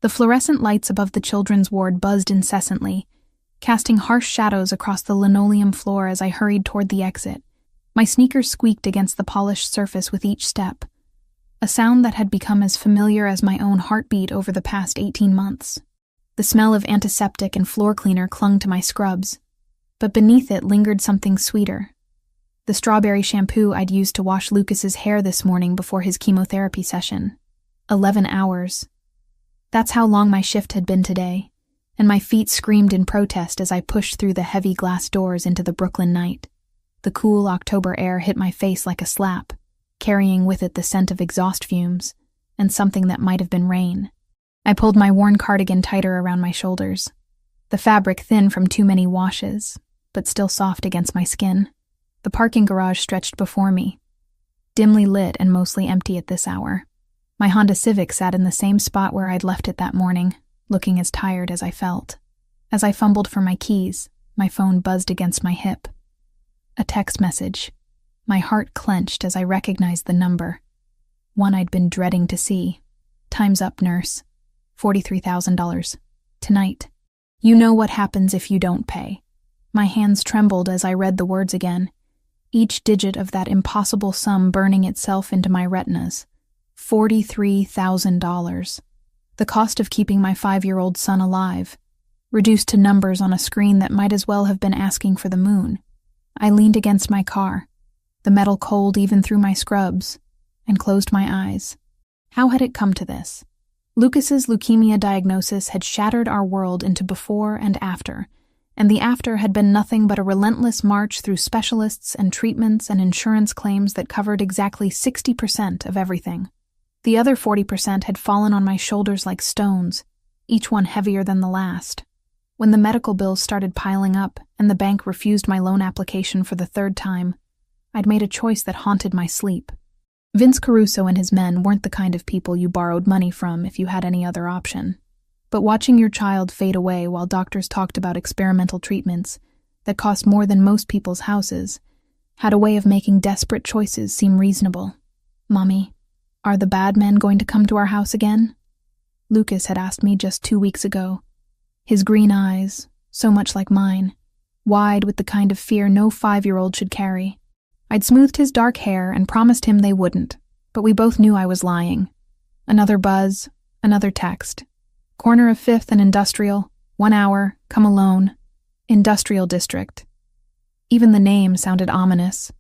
The fluorescent lights above the children's ward buzzed incessantly, casting harsh shadows across the linoleum floor as I hurried toward the exit. My sneakers squeaked against the polished surface with each step, a sound that had become as familiar as my own heartbeat over the past 18 months. The smell of antiseptic and floor cleaner clung to my scrubs, but beneath it lingered something sweeter. The strawberry shampoo I'd used to wash Lucas's hair this morning before his chemotherapy session. 11 hours. That's how long my shift had been today, and my feet screamed in protest as I pushed through the heavy glass doors into the Brooklyn night. The cool October air hit my face like a slap, carrying with it the scent of exhaust fumes and something that might have been rain. I pulled my worn cardigan tighter around my shoulders, the fabric thin from too many washes, but still soft against my skin. The parking garage stretched before me, dimly lit and mostly empty at this hour. My Honda Civic sat in the same spot where I'd left it that morning, looking as tired as I felt. As I fumbled for my keys, my phone buzzed against my hip. A text message. My heart clenched as I recognized the number. One I'd been dreading to see. "Time's up, nurse. $43,000. Tonight. You know what happens if you don't pay." My hands trembled as I read the words again, each digit of that impossible sum burning itself into my retinas. $43,000. The cost of keeping my 5-year-old son alive, reduced to numbers on a screen that might as well have been asking for the moon. I leaned against my car, the metal cold even through my scrubs, and closed my eyes. How had it come to this? Lucas's leukemia diagnosis had shattered our world into before and after, and the after had been nothing but a relentless march through specialists and treatments and insurance claims that covered exactly 60% of everything. The other 40% had fallen on my shoulders like stones, each one heavier than the last. When the medical bills started piling up and the bank refused my loan application for the third time, I'd made a choice that haunted my sleep. Vince Caruso and his men weren't the kind of people you borrowed money from if you had any other option. But watching your child fade away while doctors talked about experimental treatments that cost more than most people's houses had a way of making desperate choices seem reasonable. "Mommy, are the bad men going to come to our house again?" Lucas had asked me just 2 weeks ago. His green eyes, so much like mine, wide with the kind of fear no 5-year-old should carry. I'd smoothed his dark hair and promised him they wouldn't, but we both knew I was lying. Another buzz, another text. "Corner of 5th and Industrial, 1 hour, come alone. Industrial District." Even the name sounded ominous.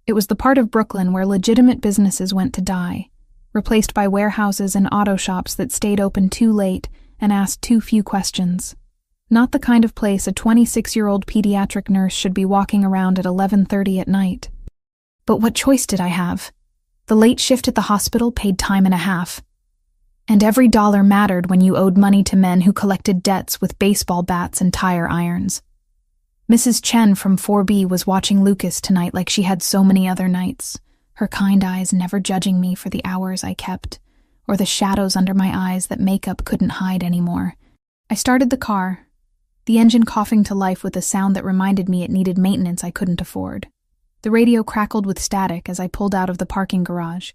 It was the part of Brooklyn where legitimate businesses went to die, replaced by warehouses and auto shops that stayed open too late and asked too few questions. Not the kind of place a 26-year-old pediatric nurse should be walking around at 11:30 at night. But what choice did I have? The late shift at the hospital paid time and a half. And every dollar mattered when you owed money to men who collected debts with baseball bats and tire irons. Mrs. Chen from 4B was watching Lucas tonight like she had so many other nights, her kind eyes never judging me for the hours I kept, or the shadows under my eyes that makeup couldn't hide anymore. I started the car, the engine coughing to life with a sound that reminded me it needed maintenance I couldn't afford. The radio crackled with static as I pulled out of the parking garage,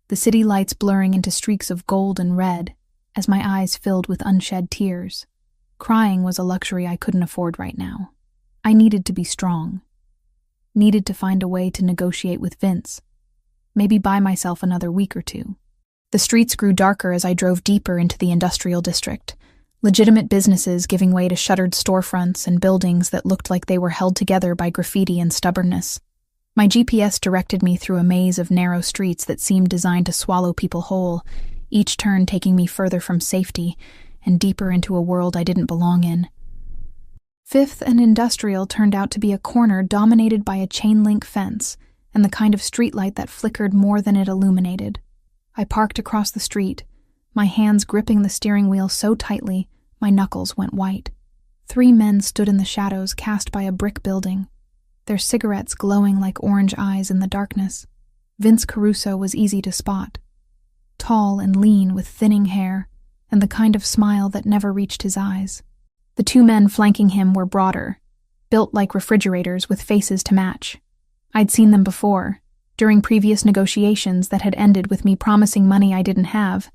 the city lights blurring into streaks of gold and red as my eyes filled with unshed tears. Crying was a luxury I couldn't afford right now. I needed to be strong. Needed to find a way to negotiate with Vince. Maybe buy myself another week or two. The streets grew darker as I drove deeper into the industrial district, legitimate businesses giving way to shuttered storefronts and buildings that looked like they were held together by graffiti and stubbornness. My GPS directed me through a maze of narrow streets that seemed designed to swallow people whole, each turn taking me further from safety and deeper into a world I didn't belong in. 5th and Industrial turned out to be a corner dominated by a chain-link fence and the kind of streetlight that flickered more than it illuminated. I parked across the street, my hands gripping the steering wheel so tightly my knuckles went white. 3 men stood in the shadows cast by a brick building, their cigarettes glowing like orange eyes in the darkness. Vince Caruso was easy to spot. Tall and lean with thinning hair and the kind of smile that never reached his eyes. The 2 men flanking him were broader, built like refrigerators with faces to match. I'd seen them before, during previous negotiations that had ended with me promising money I didn't have,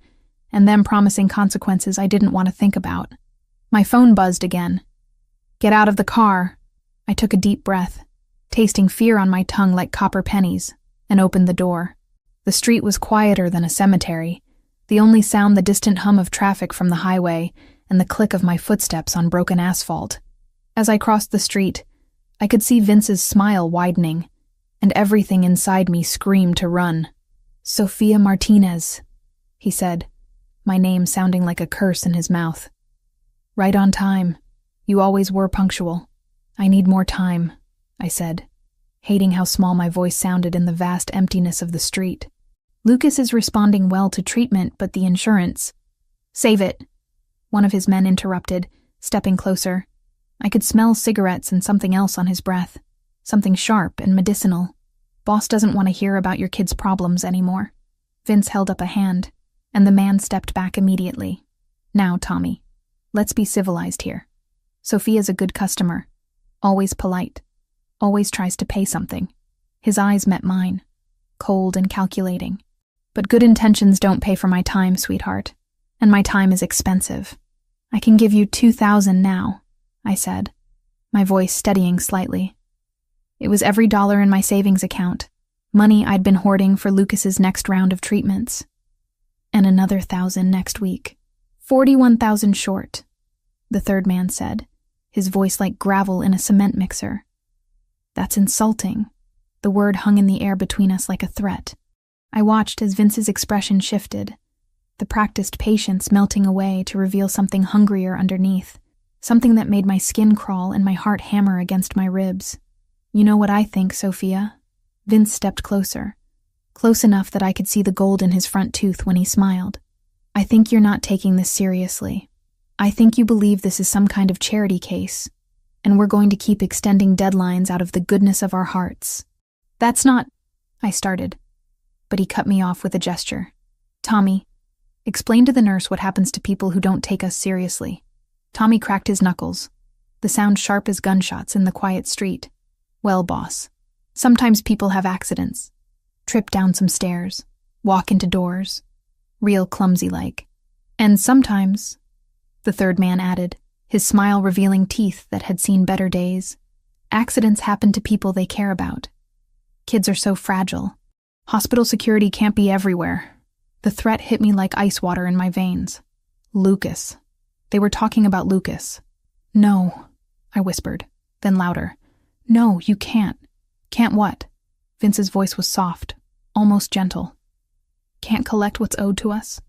and them promising consequences I didn't want to think about. My phone buzzed again. "Get out of the car." I took a deep breath, tasting fear on my tongue like copper pennies, and opened the door. The street was quieter than a cemetery, the only sound the distant hum of traffic from the highway and the click of my footsteps on broken asphalt. As I crossed the street, I could see Vince's smile widening, and everything inside me screamed to run. "Sofia Martinez," he said, my name sounding like a curse in his mouth. "Right on time. You always were punctual." "I need more time," I said, hating how small my voice sounded in the vast emptiness of the street. "Lucas is responding well to treatment, but the insurance—" "Save it," one of his men interrupted, stepping closer. I could smell cigarettes and something else on his breath, something sharp and medicinal. "Boss doesn't want to hear about your kid's problems anymore." Vince held up a hand, and the man stepped back immediately. "Now, Tommy, let's be civilized here. Sophia's a good customer, always polite, always tries to pay something." His eyes met mine, cold and calculating. "But good intentions don't pay for my time, sweetheart, and my time is expensive. I can give you 2,000 now," I said, my voice steadying slightly. It was every dollar in my savings account, money I'd been hoarding for Lucas's next round of treatments. "And another 1,000 next week. 41,000 short," the third man said, his voice like gravel in a cement mixer. "That's insulting." The word hung in the air between us like a threat. I watched as Vince's expression shifted, the practiced patience melting away to reveal something hungrier underneath, something that made my skin crawl and my heart hammer against my ribs. "You know what I think, Sophia?" Vince stepped closer, close enough that I could see the gold in his front tooth when he smiled. "I think you're not taking this seriously. I think you believe this is some kind of charity case, and we're going to keep extending deadlines out of the goodness of our hearts." "That's not—" I started, but he cut me off with a gesture. "Tommy, explain to the nurse what happens to people who don't take us seriously." Tommy cracked his knuckles, the sound sharp as gunshots in the quiet street. "Well, boss, sometimes people have accidents. Trip down some stairs, walk into doors, real clumsy-like. And sometimes," the third man added, his smile revealing teeth that had seen better days, "accidents happen to people they care about. Kids are so fragile. Hospital security can't be everywhere." The threat hit me like ice water in my veins. Lucas. They were talking about Lucas. "No," I whispered, then louder. "No, you can't." "Can't what?" Vince's voice was soft, almost gentle. "Can't collect what's owed to us?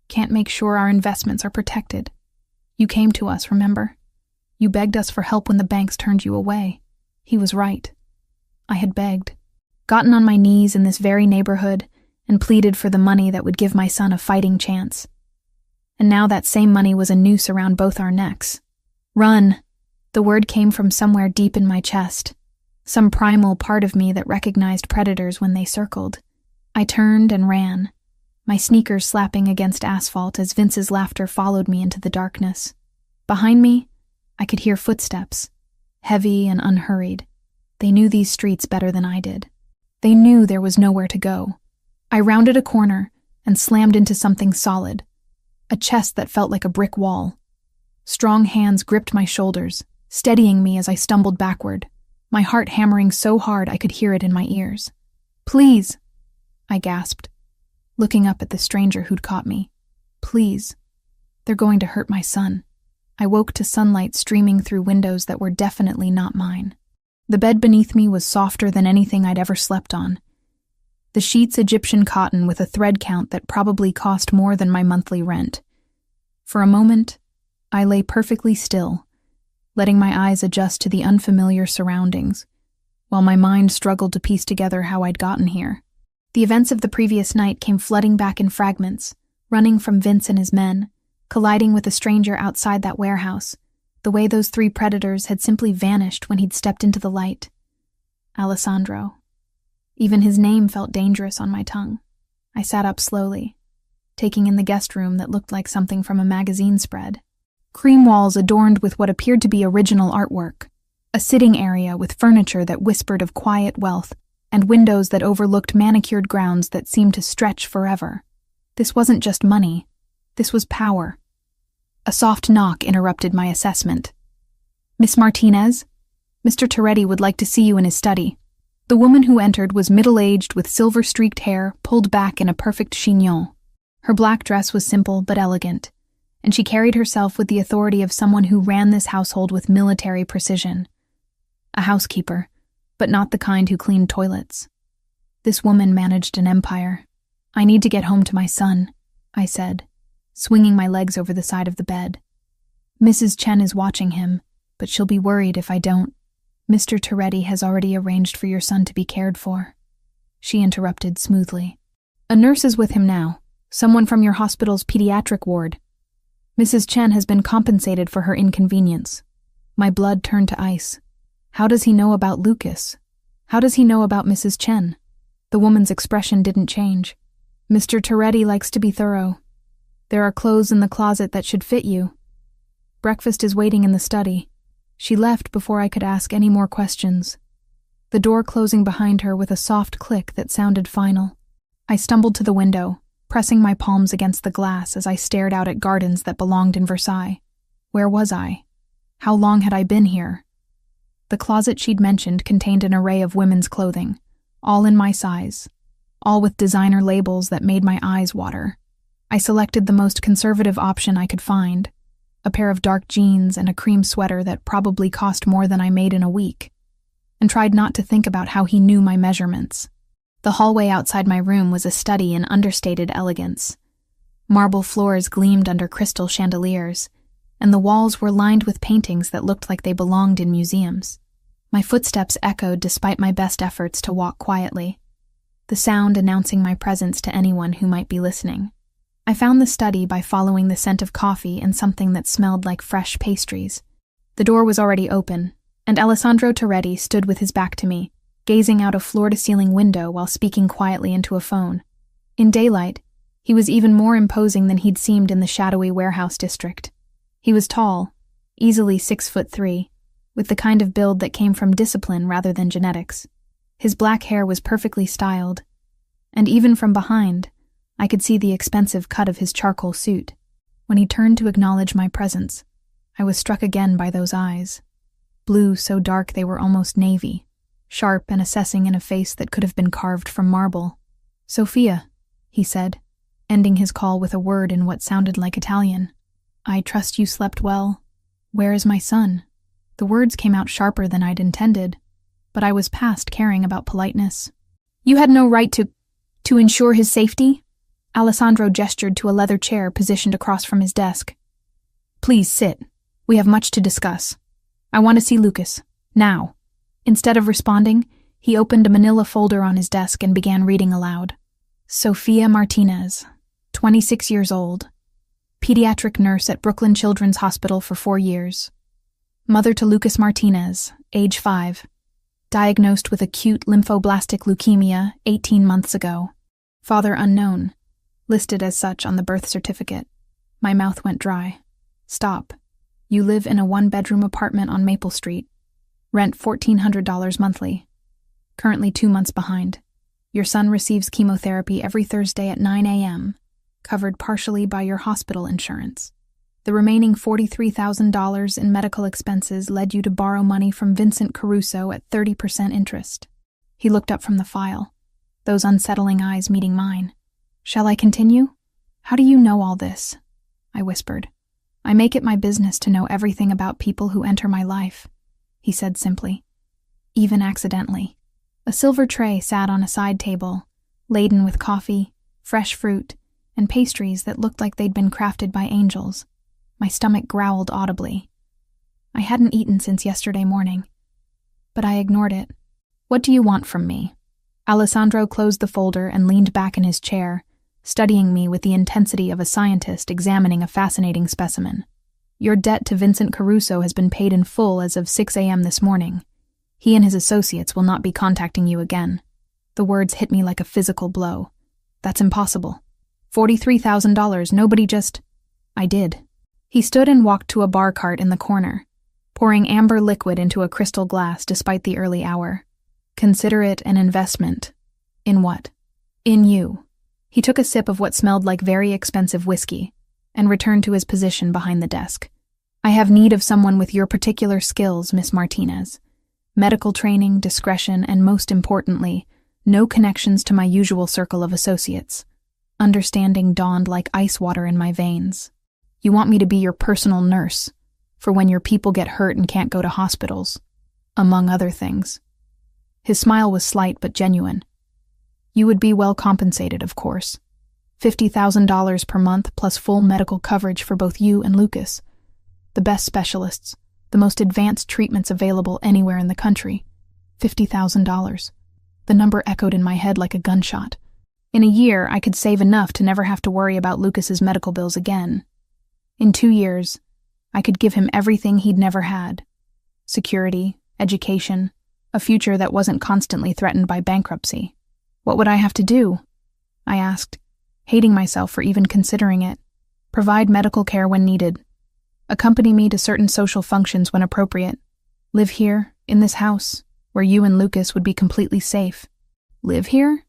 Can't make sure our investments are protected? You came to us, remember? You begged us for help when the banks turned you away." He was right. I had begged, gotten on my knees in this very neighborhood, and pleaded for the money that would give my son a fighting chance. And now that same money was a noose around both our necks. "Run!" The word came from somewhere deep in my chest, some primal part of me that recognized predators when they circled. I turned and ran, my sneakers slapping against asphalt as Vince's laughter followed me into the darkness. Behind me, I could hear footsteps, heavy and unhurried. They knew these streets better than I did. They knew there was nowhere to go. I rounded a corner and slammed into something solid, a chest that felt like a brick wall. Strong hands gripped my shoulders, steadying me as I stumbled backward, my heart hammering so hard I could hear it in my ears. "Please," I gasped, looking up at the stranger who'd caught me. "Please. They're going to hurt my son." I woke to sunlight streaming through windows that were definitely not mine. The bed beneath me was softer than anything I'd ever slept on. The sheets Egyptian cotton with a thread count that probably cost more than my monthly rent. For a moment, I lay perfectly still, letting my eyes adjust to the unfamiliar surroundings, while my mind struggled to piece together how I'd gotten here. The events of the previous night came flooding back in fragments, running from Vince and his men, colliding with a stranger outside that warehouse, the way those three predators had simply vanished when he'd stepped into the light. Alessandro. Even his name felt dangerous on my tongue. I sat up slowly, taking in the guest room that looked like something from a magazine spread. Cream walls adorned with what appeared to be original artwork, a sitting area with furniture that whispered of quiet wealth, and windows that overlooked manicured grounds that seemed to stretch forever. This wasn't just money, This was power. A soft knock interrupted my assessment. "Miss Martinez? Mr. Toretti would like to see you in his study." The woman who entered was middle-aged with silver-streaked hair pulled back in a perfect chignon. Her black dress was simple but elegant, and she carried herself with the authority of someone who ran this household with military precision. A housekeeper, but not the kind who cleaned toilets. This woman managed an empire. "I need to get home to my son," I said, swinging my legs over the side of the bed. "Mrs. Chen is watching him, but she'll be worried if I don't. Mr. Toretti has already arranged for your son to be cared for." She interrupted smoothly. "A nurse is with him now, someone from your hospital's pediatric ward. Mrs. Chen has been compensated for her inconvenience." My blood turned to ice. How does he know about Lucas? How does he know about Mrs. Chen? The woman's expression didn't change. "Mr. Toretti likes to be thorough. There are clothes in the closet that should fit you. Breakfast is waiting in the study." She left before I could ask any more questions, the door closing behind her with a soft click that sounded final. I stumbled to the window, pressing my palms against the glass as I stared out at gardens that belonged in Versailles. Where was I? How long had I been here? The closet she'd mentioned contained an array of women's clothing, all in my size, all with designer labels that made my eyes water. I selected the most conservative option I could find, a pair of dark jeans and a cream sweater that probably cost more than I made in a week, and tried not to think about how he knew my measurements. The hallway outside my room was a study in understated elegance. Marble floors gleamed under crystal chandeliers, and the walls were lined with paintings that looked like they belonged in museums. My footsteps echoed despite my best efforts to walk quietly, the sound announcing my presence to anyone who might be listening. I found the study by following the scent of coffee and something that smelled like fresh pastries. The door was already open, and Alessandro Toretti stood with his back to me, gazing out a floor-to-ceiling window while speaking quietly into a phone. In daylight, he was even more imposing than he'd seemed in the shadowy warehouse district. He was tall, easily 6'3", with the kind of build that came from discipline rather than genetics. His black hair was perfectly styled, and even from behind, I could see the expensive cut of his charcoal suit. When he turned to acknowledge my presence, I was struck again by those eyes. Blue so dark they were almost navy, sharp and assessing in a face that could have been carved from marble. "Sophia," he said, ending his call with a word in what sounded like Italian. "I trust you slept well. Where is my son?" The words came out sharper than I'd intended, but I was past caring about politeness. "You had no right to ensure his safety?" Alessandro gestured to a leather chair positioned across from his desk. "Please sit. We have much to discuss. I want to see Lucas. Now." Instead of responding, he opened a manila folder on his desk and began reading aloud. "Sophia Martinez, 26 years old. Pediatric nurse at Brooklyn Children's Hospital for 4 years. Mother to Lucas Martinez, age 5. Diagnosed with acute lymphoblastic leukemia 18 months ago. Father unknown. Listed as such on the birth certificate." My mouth went dry. "Stop. You live in a 1-bedroom apartment on Maple Street. Rent $1,400 monthly. Currently 2 months behind. Your son receives chemotherapy every Thursday at 9 a.m., covered partially by your hospital insurance. The remaining $43,000 in medical expenses led you to borrow money from Vincent Caruso at 30% interest." He looked up from the file, those unsettling eyes meeting mine. "Shall I continue? How do you know all this?" I whispered. "I make it my business to know everything about people who enter my life," he said simply. "Even accidentally." A silver tray sat on a side table, laden with coffee, fresh fruit, and pastries that looked like they'd been crafted by angels. My stomach growled audibly. I hadn't eaten since yesterday morning, but I ignored it. "What do you want from me?" Alessandro closed the folder and leaned back in his chair, studying me with the intensity of a scientist examining a fascinating specimen. "Your debt to Vincent Caruso has been paid in full as of 6 a.m. this morning. He and his associates will not be contacting you again." The words hit me like a physical blow. "That's impossible. $43,000, nobody just—" I did. He stood and walked to a bar cart in the corner, pouring amber liquid into a crystal glass despite the early hour. "Consider it an investment." "In what?" "In you." He took a sip of what smelled like very expensive whiskey, and returned to his position behind the desk. "I have need of someone with your particular skills, Miss Martinez. Medical training, discretion, and most importantly, no connections to my usual circle of associates." Understanding dawned like ice water in my veins. "You want me to be your personal nurse, for when your people get hurt and can't go to hospitals, among other things." His smile was slight but genuine. "You would be well compensated, of course. $50,000 per month plus full medical coverage for both you and Lucas. The best specialists, the most advanced treatments available anywhere in the country. $50,000. The number echoed in my head like a gunshot. In a year, I could save enough to never have to worry about Lucas's medical bills again. In 2 years, I could give him everything he'd never had. Security, education, a future that wasn't constantly threatened by bankruptcy. What would I have to do? I asked, hating myself for even considering it. Provide medical care when needed. Accompany me to certain social functions when appropriate. Live here, in this house, where you and Lucas would be completely safe. Live here?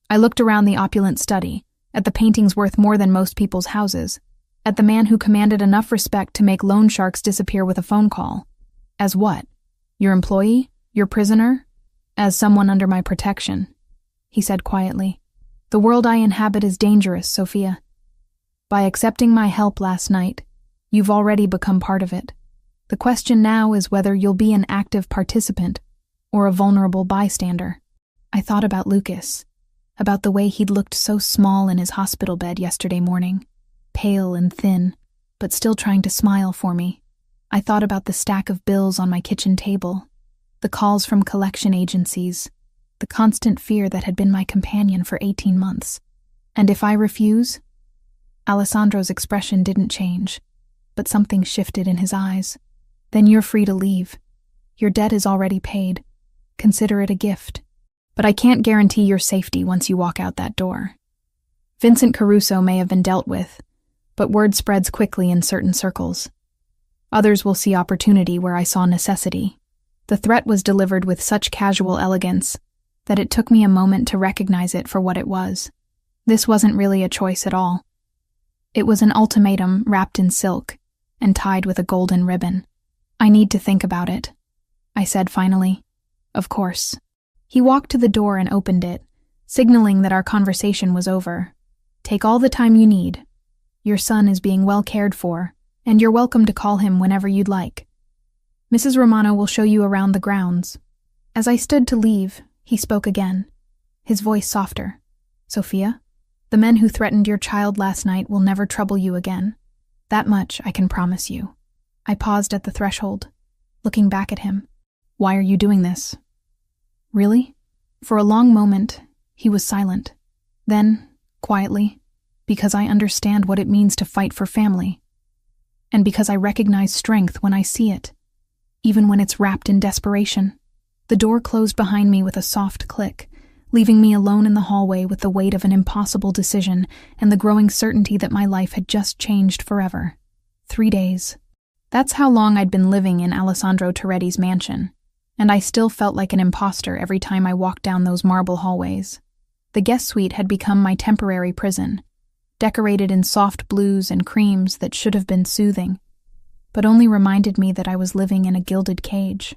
I looked around the opulent study, at the paintings worth more than most people's houses, at the man who commanded enough respect to make loan sharks disappear with a phone call. As what? Your employee? Your prisoner? As someone under my protection, he said quietly. The world I inhabit is dangerous, Sophia. By accepting my help last night, you've already become part of it. The question now is whether you'll be an active participant or a vulnerable bystander. I thought about Lucas, about the way he'd looked so small in his hospital bed yesterday morning, pale and thin, but still trying to smile for me. I thought about the stack of bills on my kitchen table, the calls from collection agencies, the constant fear that had been my companion for 18 months. And if I refuse? Alessandro's expression didn't change, but something shifted in his eyes. Then you're free to leave. Your debt is already paid. Consider it a gift. But I can't guarantee your safety once you walk out that door. Vincent Caruso may have been dealt with, but word spreads quickly in certain circles. Others will see opportunity where I saw necessity. The threat was delivered with such casual elegance that it took me a moment to recognize it for what it was. This wasn't really a choice at all. It was an ultimatum wrapped in silk and tied with a golden ribbon. I need to think about it, I said finally. Of course. He walked to the door and opened it, signaling that our conversation was over. Take all the time you need. Your son is being well cared for, and you're welcome to call him whenever you'd like. Mrs. Romano will show you around the grounds. As I stood to leave, he spoke again, his voice softer. Sophia, the men who threatened your child last night will never trouble you again. That much I can promise you. I paused at the threshold, looking back at him. Why are you doing this? Really? For a long moment, he was silent. Then, quietly, because I understand what it means to fight for family. And because I recognize strength when I see it, even when it's wrapped in desperation. The door closed behind me with a soft click, leaving me alone in the hallway with the weight of an impossible decision and the growing certainty that my life had just changed forever. 3 days. That's how long I'd been living in Alessandro Toretti's mansion, and I still felt like an imposter every time I walked down those marble hallways. The guest suite had become my temporary prison, decorated in soft blues and creams that should have been soothing, but only reminded me that I was living in a gilded cage.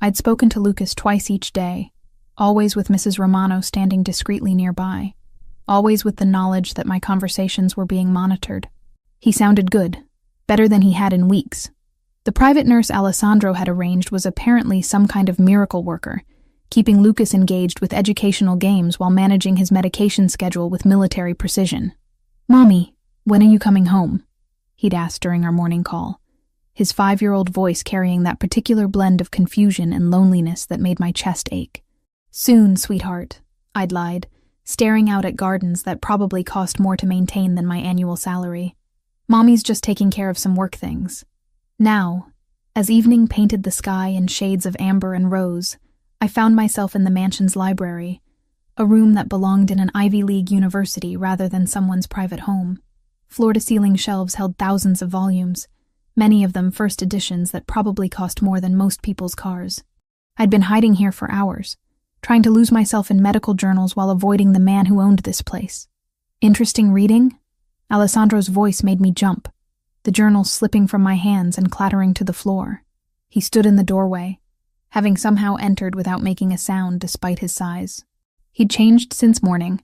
I'd spoken to Lucas twice each day, always with Mrs. Romano standing discreetly nearby, always with the knowledge that my conversations were being monitored. He sounded good, better than he had in weeks. The private nurse Alessandro had arranged was apparently some kind of miracle worker, keeping Lucas engaged with educational games while managing his medication schedule with military precision. Mommy, when are you coming home? He'd asked during our morning call, his 5-year-old voice carrying that particular blend of confusion and loneliness that made my chest ache. Soon, sweetheart, I'd lied, staring out at gardens that probably cost more to maintain than my annual salary. Mommy's just taking care of some work things. Now, as evening painted the sky in shades of amber and rose, I found myself in the mansion's library, a room that belonged in an Ivy League university rather than someone's private home. Floor-to-ceiling shelves held thousands of volumes, many of them first editions that probably cost more than most people's cars. I'd been hiding here for hours, trying to lose myself in medical journals while avoiding the man who owned this place. Interesting reading? Alessandro's voice made me jump, the journal slipping from my hands and clattering to the floor. He stood in the doorway, having somehow entered without making a sound despite his size. He'd changed since morning.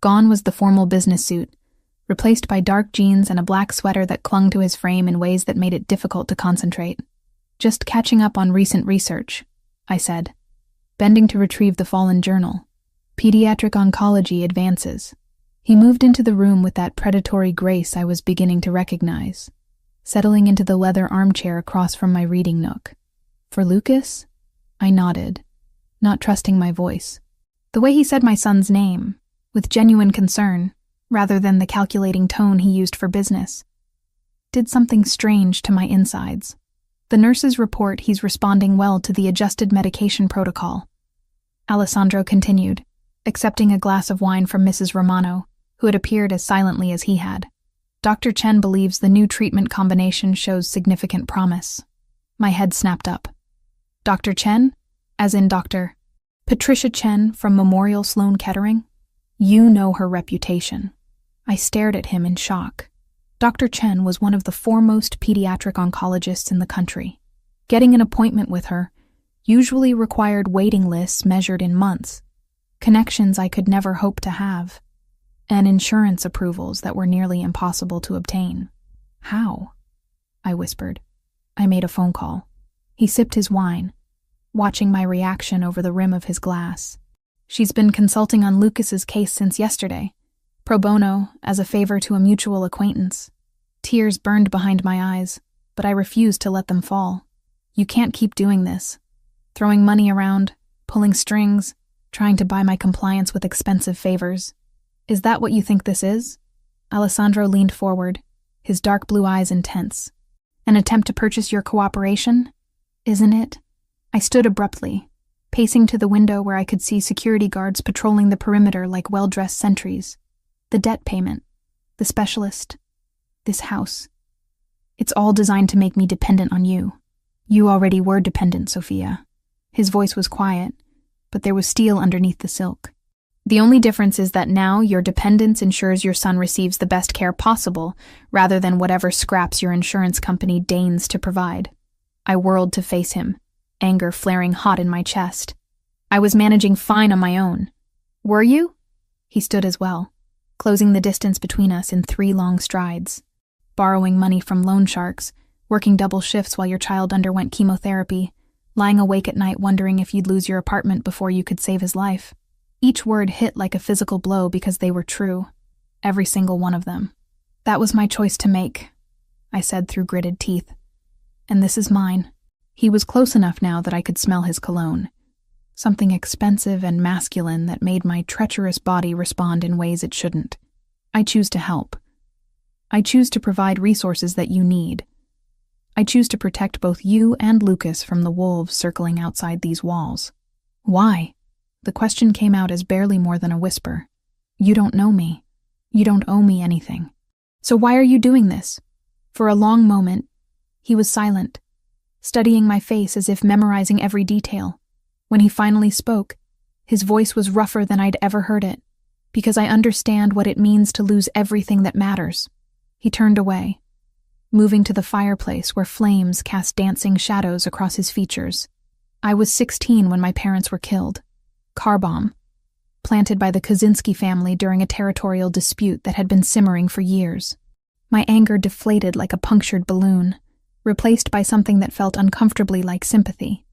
Gone was the formal business suit, replaced by dark jeans and a black sweater that clung to his frame in ways that made it difficult to concentrate. "Just catching up on recent research," I said, bending to retrieve the fallen journal. "Pediatric oncology advances." He moved into the room with that predatory grace I was beginning to recognize, settling into the leather armchair across from my reading nook. "For Lucas?" I nodded, not trusting my voice. The way he said my son's name, with genuine concern, rather than the calculating tone he used for business, did something strange to my insides. "The nurses report he's responding well to the adjusted medication protocol," Alessandro continued, accepting a glass of wine from Mrs. Romano, who had appeared as silently as he had. "Dr. Chen believes the new treatment combination shows significant promise." My head snapped up. "Dr. Chen? As in Dr. Patricia Chen from Memorial Sloan Kettering? You know her reputation." I stared at him in shock. Dr. Chen was one of the foremost pediatric oncologists in the country. Getting an appointment with her usually required waiting lists measured in months, connections I could never hope to have, and insurance approvals that were nearly impossible to obtain. "How?" I whispered. "I made a phone call." He sipped his wine, watching my reaction over the rim of his glass. "She's been consulting on Lucas's case since yesterday, pro bono, as a favor to a mutual acquaintance." Tears burned behind my eyes, but I refused to let them fall. "You can't keep doing this. Throwing money around, pulling strings, trying to buy my compliance with expensive favors. Is that what you think this is?" Alessandro leaned forward, his dark blue eyes intense. "An attempt to purchase your cooperation? Isn't it?" I stood abruptly, pacing to the window where I could see security guards patrolling the perimeter like well-dressed sentries. The debt payment, the specialist, this house. It's all designed to make me dependent on you. You already were dependent, Sophia. His voice was quiet, but there was steel underneath the silk. "The only difference is that now your dependence ensures your son receives the best care possible, rather than whatever scraps your insurance company deigns to provide." I whirled to face him, anger flaring hot in my chest. "I was managing fine on my own." "Were you?" He stood as well, closing the distance between us in 3 long strides. "Borrowing money from loan sharks, working double shifts while your child underwent chemotherapy, lying awake at night wondering if you'd lose your apartment before you could save his life." Each word hit like a physical blow because they were true. Every single one of them. "That was my choice to make," I said through gritted teeth. "And this is mine." He was close enough now that I could smell his cologne. Something expensive and masculine that made my treacherous body respond in ways it shouldn't. "I choose to help. I choose to provide resources that you need. I choose to protect both you and Lucas from the wolves circling outside these walls." "Why?" The question came out as barely more than a whisper. "You don't know me. You don't owe me anything. So why are you doing this?" For a long moment, he was silent, studying my face as if memorizing every detail. When he finally spoke, his voice was rougher than I'd ever heard it. "Because I understand what it means to lose everything that matters." He turned away, moving to the fireplace where flames cast dancing shadows across his features. "I was 16 when my parents were killed. Car bomb, planted by the Kaczynski family during a territorial dispute that had been simmering for years. My anger deflated like a punctured balloon, replaced by something that felt uncomfortably like sympathy.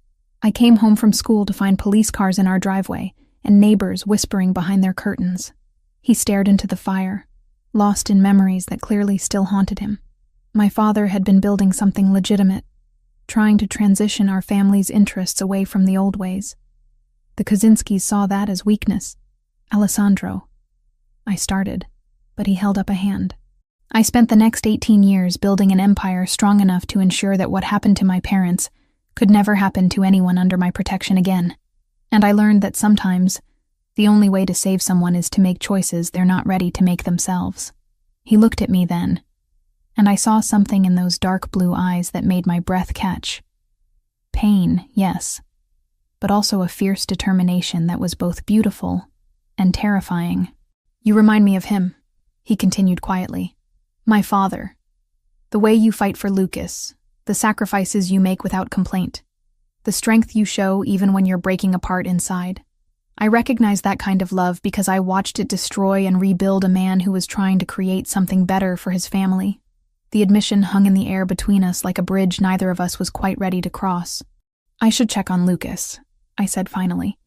I came home from school to find police cars in our driveway and neighbors whispering behind their curtains." He stared into the fire, lost in memories that clearly still haunted him. "My father had been building something legitimate, trying to transition our family's interests away from the old ways. The Kaczynskis saw that as weakness." "Alessandro," I started, but he held up a hand. "I spent the next 18 years building an empire strong enough to ensure that what happened to my parents could never happen to anyone under my protection again. And I learned that sometimes the only way to save someone is to make choices they're not ready to make themselves." He looked at me then, and I saw something in those dark blue eyes that made my breath catch. Pain, yes, but also a fierce determination that was both beautiful and terrifying. "You remind me of him," He continued quietly. My father. The way you fight for Lucas, the sacrifices you make without complaint, the strength you show even when you're breaking apart inside. I recognize that kind of love because I watched it destroy and rebuild a man who was trying to create something better for his family. The admission hung in the air between us like a bridge neither of us was quite ready to cross. I should check on Lucas, I said finally,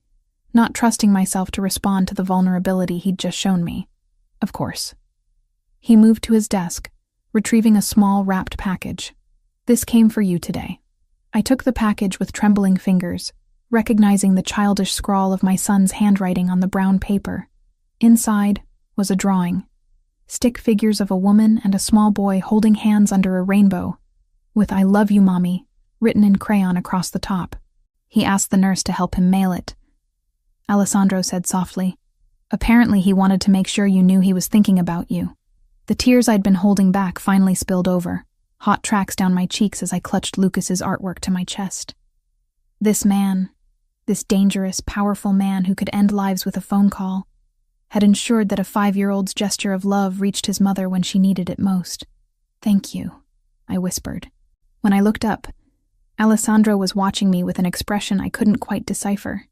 not trusting myself to respond to the vulnerability he'd just shown me. Of course. He moved to his desk, retrieving a small wrapped package. This came for you today. I took the package with trembling fingers, recognizing the childish scrawl of my son's handwriting on the brown paper. Inside was a drawing. Stick figures of a woman and a small boy holding hands under a rainbow, with I love you, Mommy, written in crayon across the top. He asked the nurse to help him mail it. Alessandro said softly, apparently he wanted to make sure you knew he was thinking about you. The tears I'd been holding back finally spilled over, hot tracks down my cheeks as I clutched Lucas's artwork to my chest. This man, this dangerous, powerful man who could end lives with a phone call, had ensured that a 5-year-old's gesture of love reached his mother when she needed it most. Thank you, I whispered. When I looked up, Alessandro was watching me with an expression I couldn't quite decipher,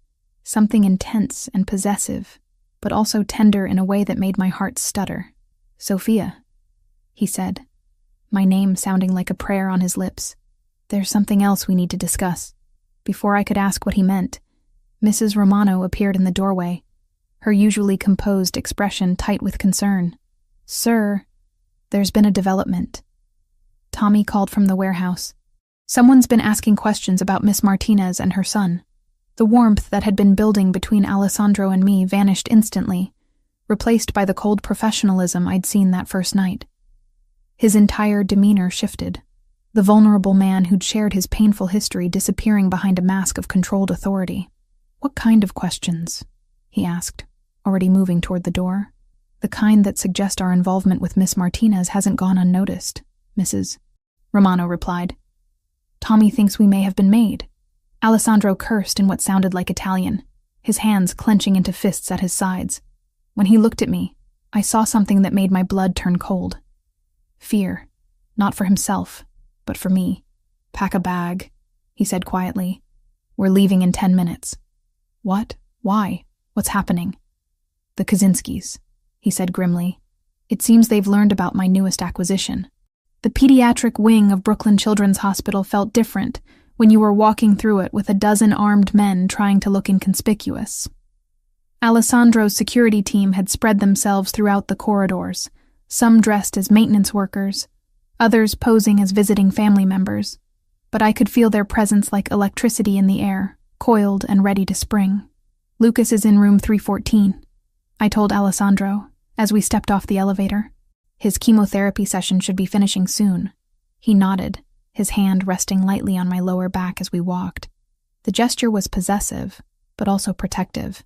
something intense and possessive, but also tender in a way that made my heart stutter. Sophia, he said, my name sounding like a prayer on his lips. There's something else we need to discuss. Before I could ask what he meant, Mrs. Romano appeared in the doorway, her usually composed expression tight with concern. Sir, there's been a development. Tommy called from the warehouse. Someone's been asking questions about Miss Martinez and her son. The warmth that had been building between Alessandro and me vanished instantly, replaced by the cold professionalism I'd seen that first night. His entire demeanor shifted, the vulnerable man who'd shared his painful history disappearing behind a mask of controlled authority. What kind of questions? He asked, already moving toward the door. The kind that suggest our involvement with Miss Martinez hasn't gone unnoticed, Mrs. Romano replied. Tommy thinks we may have been made. Alessandro cursed in what sounded like Italian, his hands clenching into fists at his sides. When he looked at me, I saw something that made my blood turn cold. Fear, not for himself, but for me. Pack a bag, he said quietly. We're leaving in 10 minutes. What? Why? What's happening? The Kaczynskis, he said grimly. It seems they've learned about my newest acquisition. The pediatric wing of Brooklyn Children's Hospital felt different when you were walking through it with a dozen armed men trying to look inconspicuous. Alessandro's security team had spread themselves throughout the corridors, some dressed as maintenance workers, others posing as visiting family members, but I could feel their presence like electricity in the air, coiled and ready to spring. Lucas is in room 314, I told Alessandro, as we stepped off the elevator. His chemotherapy session should be finishing soon. He nodded, his hand resting lightly on my lower back as we walked. The gesture was possessive, but also protective,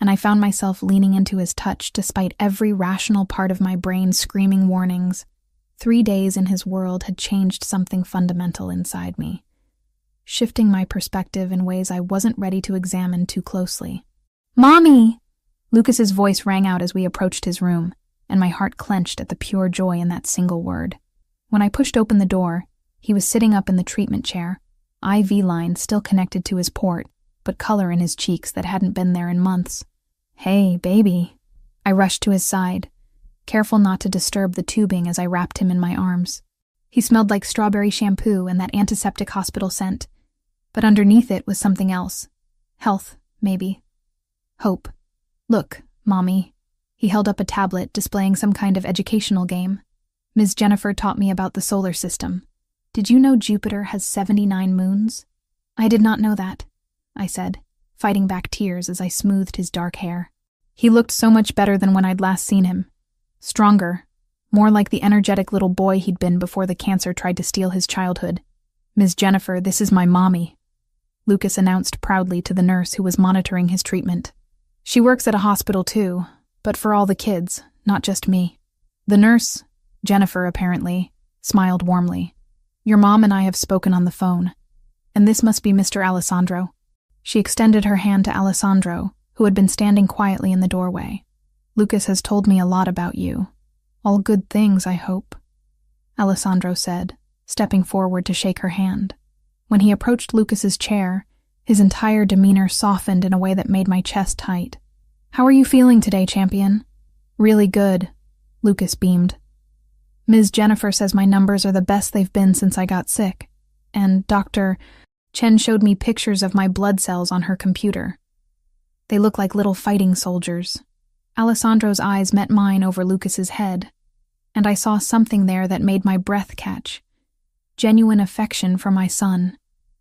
and I found myself leaning into his touch despite every rational part of my brain screaming warnings. 3 days in his world had changed something fundamental inside me, shifting my perspective in ways I wasn't ready to examine too closely. Mommy! Lucas's voice rang out as we approached his room, and my heart clenched at the pure joy in that single word. When I pushed open the door, he was sitting up in the treatment chair, IV line still connected to his port, but color in his cheeks that hadn't been there in months. Hey, baby. I rushed to his side, careful not to disturb the tubing as I wrapped him in my arms. He smelled like strawberry shampoo and that antiseptic hospital scent, but underneath it was something else. Health, maybe. Hope. Look, Mommy. He held up a tablet displaying some kind of educational game. Ms. Jennifer taught me about the solar system. Did you know Jupiter has 79 moons? I did not know that, I said, fighting back tears as I smoothed his dark hair. He looked so much better than when I'd last seen him. Stronger, more like the energetic little boy he'd been before the cancer tried to steal his childhood. Ms. Jennifer, this is my mommy, Lucas announced proudly to the nurse who was monitoring his treatment. She works at a hospital too, but for all the kids, not just me. The nurse, Jennifer apparently, smiled warmly. Your mom and I have spoken on the phone, and this must be Mr. Alessandro. She extended her hand to Alessandro, who had been standing quietly in the doorway. Lucas has told me a lot about you. All good things, I hope, Alessandro said, stepping forward to shake her hand. When he approached Lucas's chair, his entire demeanor softened in a way that made my chest tight. How are you feeling today, champion? Really good, Lucas beamed. Ms. Jennifer says my numbers are the best they've been since I got sick, and Dr. Chen showed me pictures of my blood cells on her computer. They look like little fighting soldiers. Alessandro's eyes met mine over Lucas's head, and I saw something there that made my breath catch. Genuine affection for my son,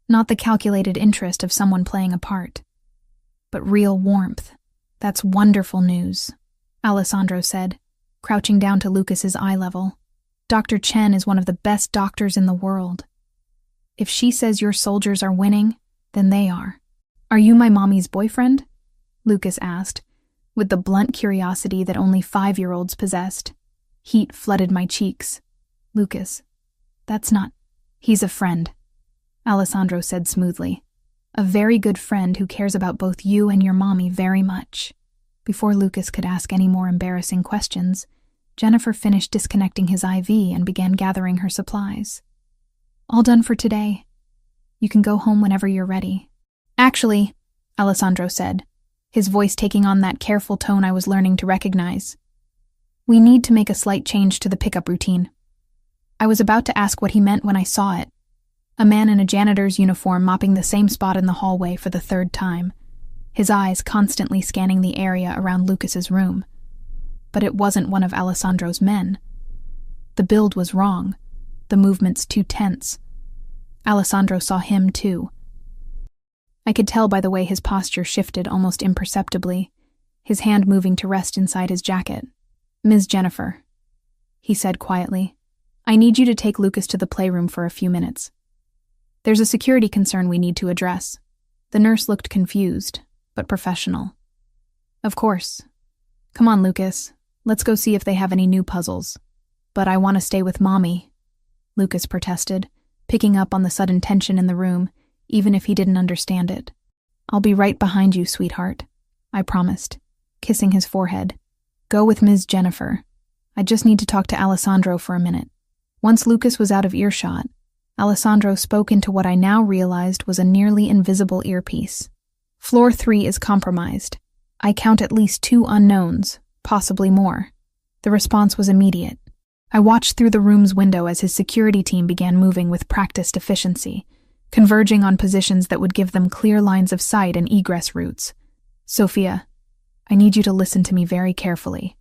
not the calculated interest of someone playing a part, but real warmth. That's wonderful news, Alessandro said, crouching down to Lucas's eye level. Dr. Chen is one of the best doctors in the world. If she says your soldiers are winning, then they are. Are you my mommy's boyfriend? Lucas asked, with the blunt curiosity that only 5-year-olds possessed. Heat flooded my cheeks. Lucas, that's not... He's a friend, Alessandro said smoothly. A very good friend who cares about both you and your mommy very much. Before Lucas could ask any more embarrassing questions, Jennifer finished disconnecting his IV and began gathering her supplies. All done for today. You can go home whenever you're ready. Actually, Alessandro said, his voice taking on that careful tone I was learning to recognize. We need to make a slight change to the pickup routine. I was about to ask what he meant when I saw it. A man in a janitor's uniform mopping the same spot in the hallway for the 3rd time, his eyes constantly scanning the area around Lucas's room. But it wasn't one of Alessandro's men. The build was wrong, the movements too tense. Alessandro saw him too. I could tell by the way his posture shifted almost imperceptibly, his hand moving to rest inside his jacket. Ms. Jennifer, he said quietly, I need you to take Lucas to the playroom for a few minutes. There's a security concern we need to address. The nurse looked confused, but professional. Of course. Come on, Lucas. Let's go see if they have any new puzzles. But I want to stay with Mommy, Lucas protested, picking up on the sudden tension in the room, even if he didn't understand it. I'll be right behind you, sweetheart, I promised, kissing his forehead. Go with Ms. Jennifer. I just need to talk to Alessandro for a minute. Once Lucas was out of earshot, Alessandro spoke into what I now realized was a nearly invisible earpiece. Floor 3 is compromised. I count at least 2 unknowns, possibly more. The response was immediate. I watched through the room's window as his security team began moving with practiced efficiency, converging on positions that would give them clear lines of sight and egress routes. Sophia, I need you to listen to me very carefully,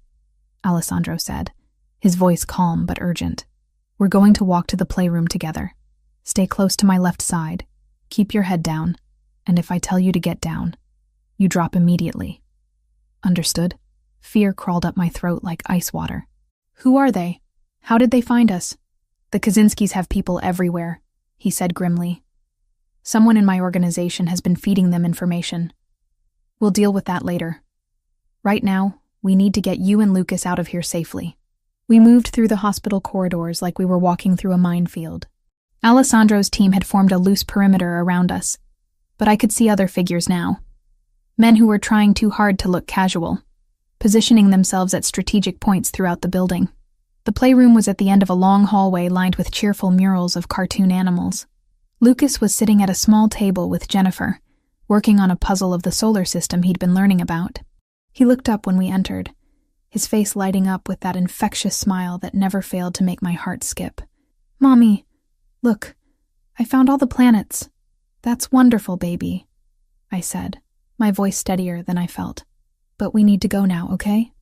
Alessandro said, his voice calm but urgent. We're going to walk to the playroom together. Stay close to my left side. Keep your head down, and if I tell you to get down, you drop immediately. Understood? Fear crawled up my throat like ice water. Who are they? How did they find us? The Kaczynskis have people everywhere, he said grimly. Someone in my organization has been feeding them information. We'll deal with that later. Right now, we need to get you and Lucas out of here safely. We moved through the hospital corridors like we were walking through a minefield. Alessandro's team had formed a loose perimeter around us, but I could see other figures now. Men who were trying too hard to look casual, positioning themselves at strategic points throughout the building. The playroom was at the end of a long hallway lined with cheerful murals of cartoon animals. Lucas was sitting at a small table with Jennifer, working on a puzzle of the solar system he'd been learning about. He looked up when we entered, his face lighting up with that infectious smile that never failed to make my heart skip. Mommy, look, I found all the planets. That's wonderful, baby, I said, my voice steadier than I felt. But we need to go now, okay?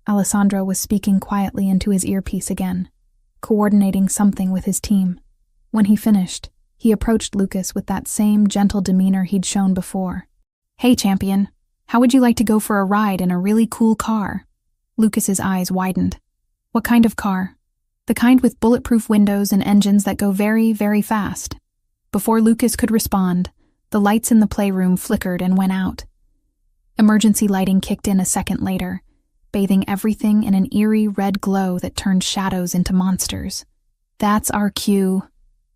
Alessandro was speaking quietly into his earpiece again, coordinating something with his team. When he finished, he approached Lucas with that same gentle demeanor he'd shown before. Hey, champion, how would you like to go for a ride in a really cool car? Lucas's eyes widened. What kind of car? The kind with bulletproof windows and engines that go very, very fast. Before Lucas could respond, the lights in the playroom flickered and went out. Emergency lighting kicked in a second later, bathing everything in an eerie red glow that turned shadows into monsters. That's our cue,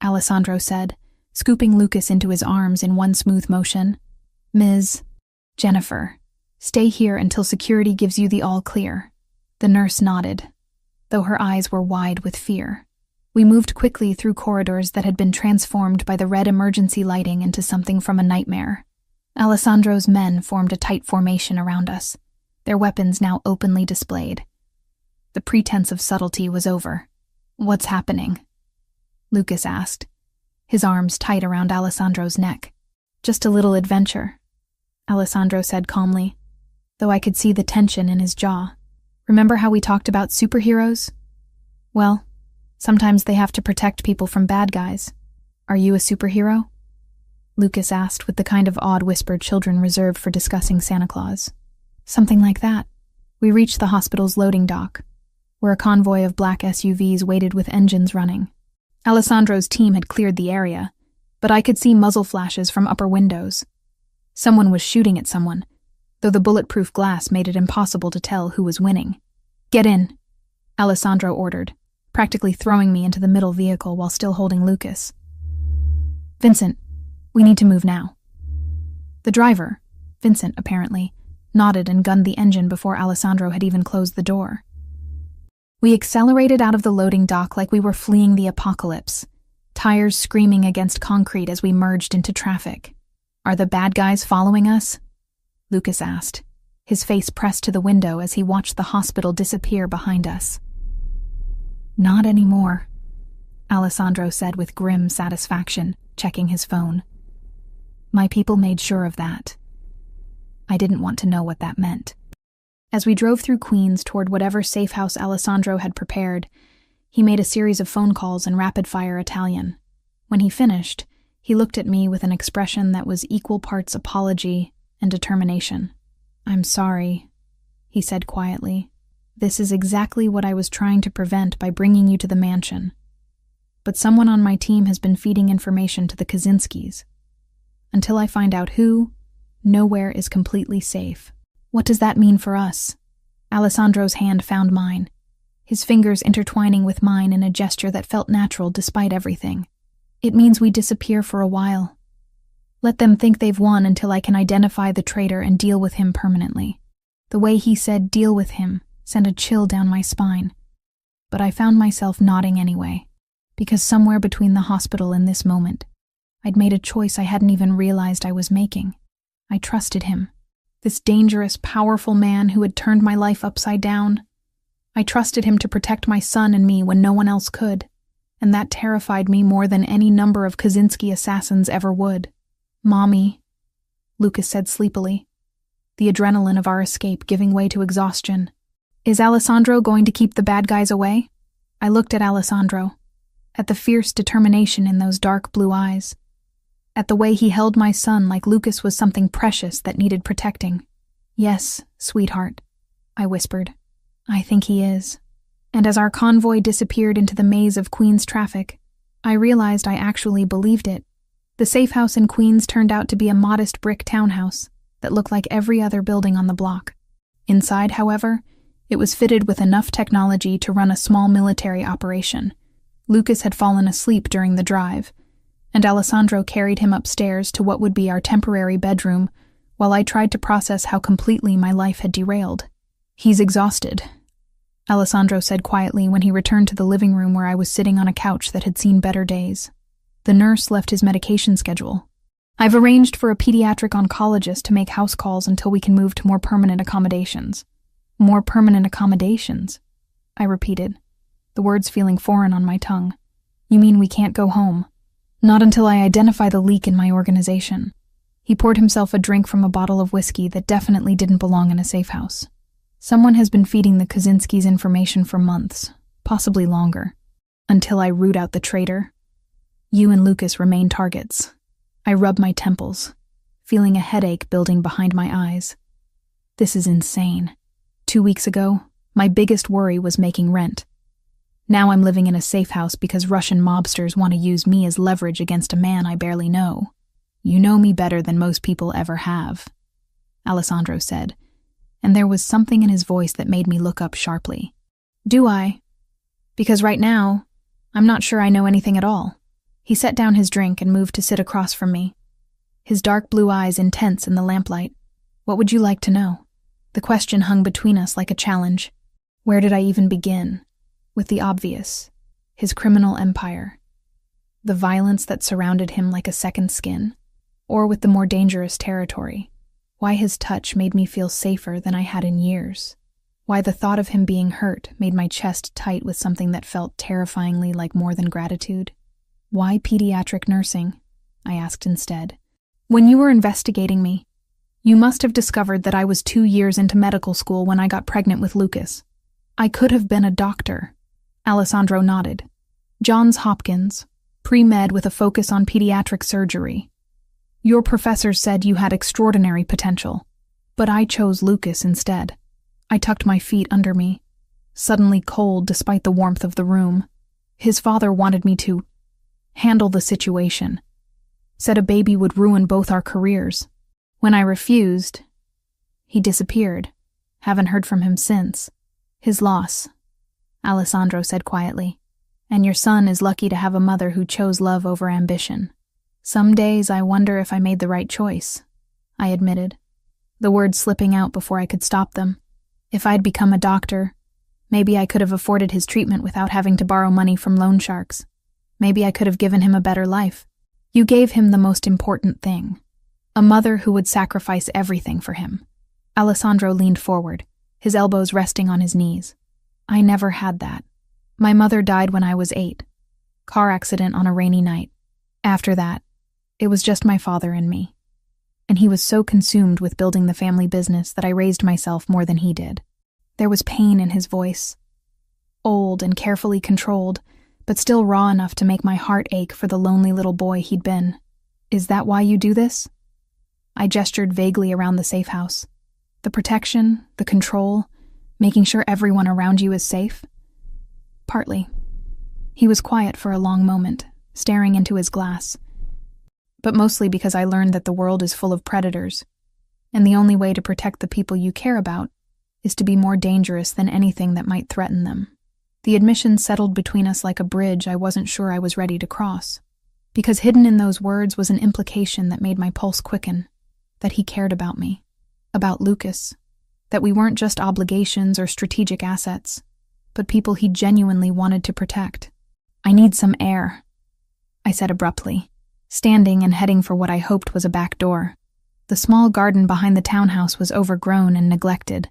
Alessandro said, scooping Lucas into his arms in one smooth motion. Ms. Jennifer, stay here until security gives you the all clear. The nurse nodded. though her eyes were wide with fear. We moved quickly through corridors that had been transformed by the red emergency lighting into something from a nightmare. Alessandro's men formed a tight formation around us, their weapons now openly displayed. The pretense of subtlety was over. "What's happening?" Lucas asked, his arms tight around Alessandro's neck. "Just a little adventure," Alessandro said calmly, though I could see the tension in his jaw. "Remember how we talked about superheroes? Well, sometimes they have to protect people from bad guys. Are you a superhero?" Lucas asked with the kind of odd whisper children reserve for discussing Santa Claus. "Something like that." We reached the hospital's loading dock, where a convoy of black SUVs waited with engines running. Alessandro's team had cleared the area, but I could see muzzle flashes from upper windows. Someone was shooting at someone, though the bulletproof glass made it impossible to tell who was winning. "Get in," Alessandro ordered, practically throwing me into the middle vehicle while still holding Lucas. "Vincent, we need to move now." The driver, Vincent apparently, nodded and gunned the engine before Alessandro had even closed the door. We accelerated out of the loading dock like we were fleeing the apocalypse, tires screaming against concrete as we merged into traffic. "Are the bad guys following us?" Lucas asked, his face pressed to the window as he watched the hospital disappear behind us. "Not anymore," Alessandro said with grim satisfaction, checking his phone. "My people made sure of that." I didn't want to know what that meant. As we drove through Queens toward whatever safe house Alessandro had prepared, he made a series of phone calls in rapid-fire Italian. When he finished, he looked at me with an expression that was equal parts apology and determination. "I'm sorry," he said quietly. "This is exactly what I was trying to prevent by bringing you to the mansion. But someone on my team has been feeding information to the Kaczynskis. Until I find out who, nowhere is completely safe." "What does that mean for us?" Alessandro's hand found mine, his fingers intertwining with mine in a gesture that felt natural despite everything. "It means we disappear for a while. Let them think they've won until I can identify the traitor and deal with him permanently." The way he said "deal with him" sent a chill down my spine, but I found myself nodding anyway, because somewhere between the hospital and this moment, I'd made a choice I hadn't even realized I was making. I trusted him. This dangerous, powerful man who had turned my life upside down. I trusted him to protect my son and me when no one else could, and that terrified me more than any number of Kaczynski assassins ever would. "Mommy," Lucas said sleepily, the adrenaline of our escape giving way to exhaustion. "Is Alessandro going to keep the bad guys away?" I looked at Alessandro, at the fierce determination in those dark blue eyes, at the way he held my son like Lucas was something precious that needed protecting. "Yes, sweetheart," I whispered. "I think he is." And as our convoy disappeared into the maze of Queens traffic, I realized I actually believed it. The safe house in Queens turned out to be a modest brick townhouse that looked like every other building on the block. Inside, however, it was fitted with enough technology to run a small military operation. Lucas had fallen asleep during the drive, and Alessandro carried him upstairs to what would be our temporary bedroom while I tried to process how completely my life had derailed. "He's exhausted," Alessandro said quietly when he returned to the living room where I was sitting on a couch that had seen better days. The nurse left his medication schedule. "I've arranged for a pediatric oncologist to make house calls until we can move to more permanent accommodations." "More permanent accommodations?" I repeated, the words feeling foreign on my tongue. "You mean we can't go home?" "Not until I identify the leak in my organization." He poured himself a drink from a bottle of whiskey that definitely didn't belong in a safe house. "Someone has been feeding the Kaczynskis information for months, possibly longer. Until I root out the traitor. You and Lucas remain targets." I rubbed my temples, feeling a headache building behind my eyes. This is insane. 2 weeks ago, my biggest worry was making rent. Now I'm living in a safe house because Russian mobsters want to use me as leverage against a man I barely know. "You know me better than most people ever have," Alessandro said, and there was something in his voice that made me look up sharply. "Do I? Because right now, I'm not sure I know anything at all." He set down his drink and moved to sit across from me, his dark blue eyes intense in the lamplight. "What would you like to know?" The question hung between us like a challenge. Where did I even begin? with the obvious, his criminal empire, the violence that surrounded him like a second skin, or with the more dangerous territory. Why his touch made me feel safer than I had in years. Why the thought of him being hurt made my chest tight with something that felt terrifyingly like more than gratitude. Why pediatric nursing? I asked instead. When you were investigating me, you must have discovered that I was 2 years into medical school when I got pregnant with Lucas. I could have been a doctor. Alessandro nodded. Johns Hopkins, pre-med with a focus on pediatric surgery. Your professors said you had extraordinary potential, but I chose Lucas instead. I tucked my feet under me, suddenly cold despite the warmth of the room. His father wanted me to handle the situation, said a baby would ruin both our careers. When I refused, he disappeared. Haven't heard from him since. His loss, Alessandro said quietly. And your son is lucky to have a mother who chose love over ambition. Some days I wonder if I made the right choice, I admitted, the words slipping out before I could stop them. If I'd become a doctor, maybe I could have afforded his treatment without having to borrow money from loan sharks. Maybe I could have given him a better life. You gave him the most important thing, a mother who would sacrifice everything for him. Alessandro leaned forward, his elbows resting on his knees. I never had that. My mother died when I was 8. Car accident on a rainy night. After that, it was just my father and me. And he was so consumed with building the family business that I raised myself more than he did. There was pain in his voice. Old and carefully controlled, but still raw enough to make my heart ache for the lonely little boy he'd been. Is that why you do this? I gestured vaguely around the safe house. The protection, the control, making sure everyone around you is safe? Partly. He was quiet for a long moment, staring into his glass. But mostly because I learned that the world is full of predators, and the only way to protect the people you care about is to be more dangerous than anything that might threaten them. The admission settled between us like a bridge I wasn't sure I was ready to cross, because hidden in those words was an implication that made my pulse quicken, that he cared about me, about Lucas, that we weren't just obligations or strategic assets, but people he genuinely wanted to protect. I need some air, I said abruptly, standing and heading for what I hoped was a back door. The small garden behind the townhouse was overgrown and neglected,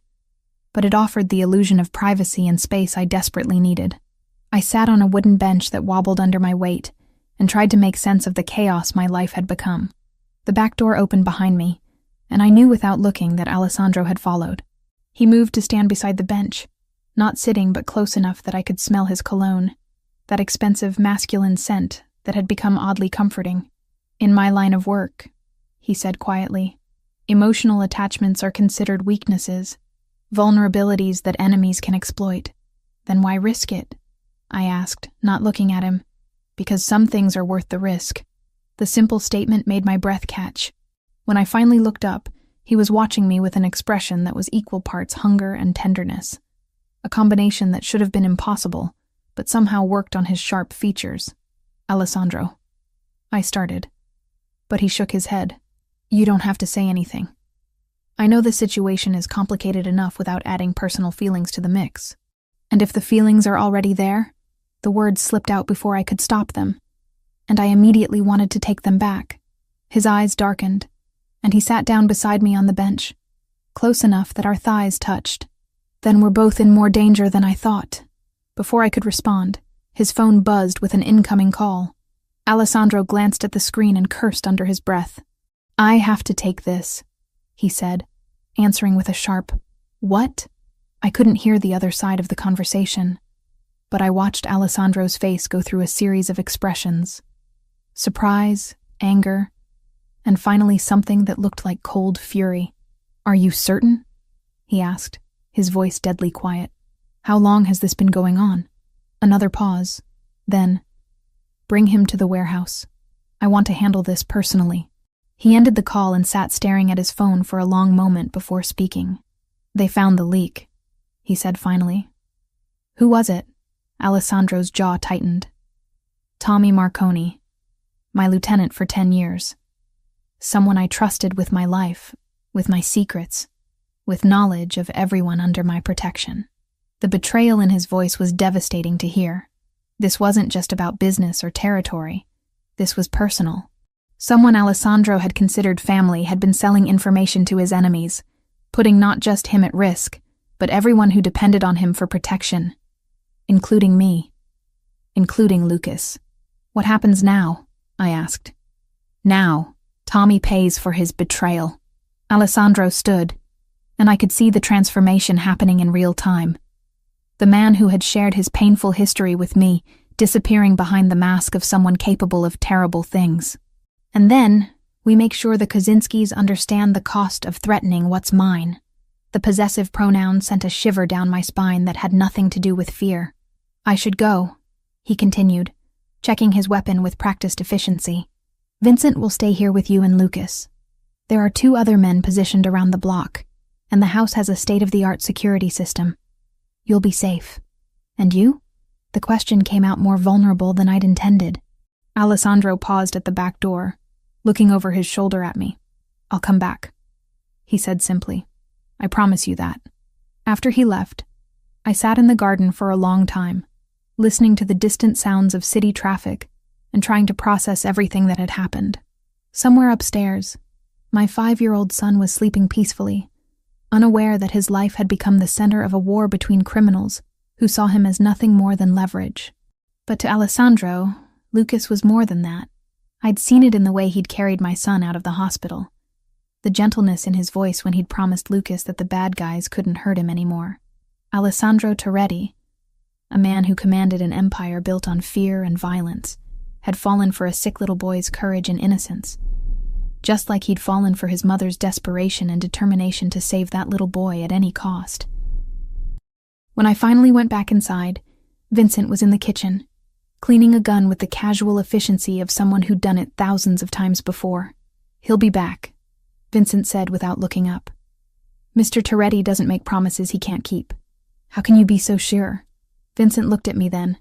but it offered the illusion of privacy and space I desperately needed. I sat on a wooden bench that wobbled under my weight and tried to make sense of the chaos my life had become. The back door opened behind me, and I knew without looking that Alessandro had followed. He moved to stand beside the bench, not sitting but close enough that I could smell his cologne, that expensive masculine scent that had become oddly comforting. In my line of work, he said quietly, emotional attachments are considered weaknesses, vulnerabilities that enemies can exploit. Then why risk it? I asked, not looking at him. Because some things are worth the risk. The simple statement made my breath catch. When I finally looked up, he was watching me with an expression that was equal parts hunger and tenderness, a combination that should have been impossible, but somehow worked on his sharp features. Alessandro. I started, but he shook his head. You don't have to say anything. I know the situation is complicated enough without adding personal feelings to the mix. And if the feelings are already there, the words slipped out before I could stop them, and I immediately wanted to take them back. His eyes darkened, and he sat down beside me on the bench, close enough that our thighs touched. Then we're both in more danger than I thought. Before I could respond, his phone buzzed with an incoming call. Alessandro glanced at the screen and cursed under his breath. I have to take this, he said, answering with a sharp, what? I couldn't hear the other side of the conversation, but I watched Alessandro's face go through a series of expressions. Surprise, anger, and finally something that looked like cold fury. Are you certain? He asked, his voice deadly quiet. How long has this been going on? Another pause. Then, bring him to the warehouse. I want to handle this personally. He ended the call and sat staring at his phone for a long moment before speaking. They found the leak, he said finally. Who was it? Alessandro's jaw tightened. Tommy Marconi, my lieutenant for 10 years. Someone I trusted with my life, with my secrets, with knowledge of everyone under my protection. The betrayal in his voice was devastating to hear. This wasn't just about business or territory. This was personal. Someone Alessandro had considered family had been selling information to his enemies, putting not just him at risk, but everyone who depended on him for protection, including me, including Lucas. What happens now? I asked. Now, Tommy pays for his betrayal. Alessandro stood, and I could see the transformation happening in real time. The man who had shared his painful history with me, disappearing behind the mask of someone capable of terrible things. And then, we make sure the Kaczynskis understand the cost of threatening what's mine. The possessive pronoun sent a shiver down my spine that had nothing to do with fear. I should go, he continued, checking his weapon with practiced efficiency. Vincent will stay here with you and Lucas. There are 2 other men positioned around the block, and the house has a state-of-the-art security system. You'll be safe. And you? The question came out more vulnerable than I'd intended. Alessandro paused at the back door, looking over his shoulder at me. I'll come back, he said simply. I promise you that. After he left, I sat in the garden for a long time, listening to the distant sounds of city traffic and trying to process everything that had happened. Somewhere upstairs, my 5-year-old son was sleeping peacefully, unaware that his life had become the center of a war between criminals who saw him as nothing more than leverage. But to Alessandro, Lucas was more than that. I'd seen it in the way he'd carried my son out of the hospital. The gentleness in his voice when he'd promised Lucas that the bad guys couldn't hurt him anymore. Alessandro Toretti, a man who commanded an empire built on fear and violence, had fallen for a sick little boy's courage and innocence, just like he'd fallen for his mother's desperation and determination to save that little boy at any cost. When I finally went back inside, Vincent was in the kitchen, cleaning a gun with the casual efficiency of someone who'd done it thousands of times before. He'll be back, Vincent said without looking up. Mr. Toretti doesn't make promises he can't keep. How can you be so sure? Vincent looked at me then,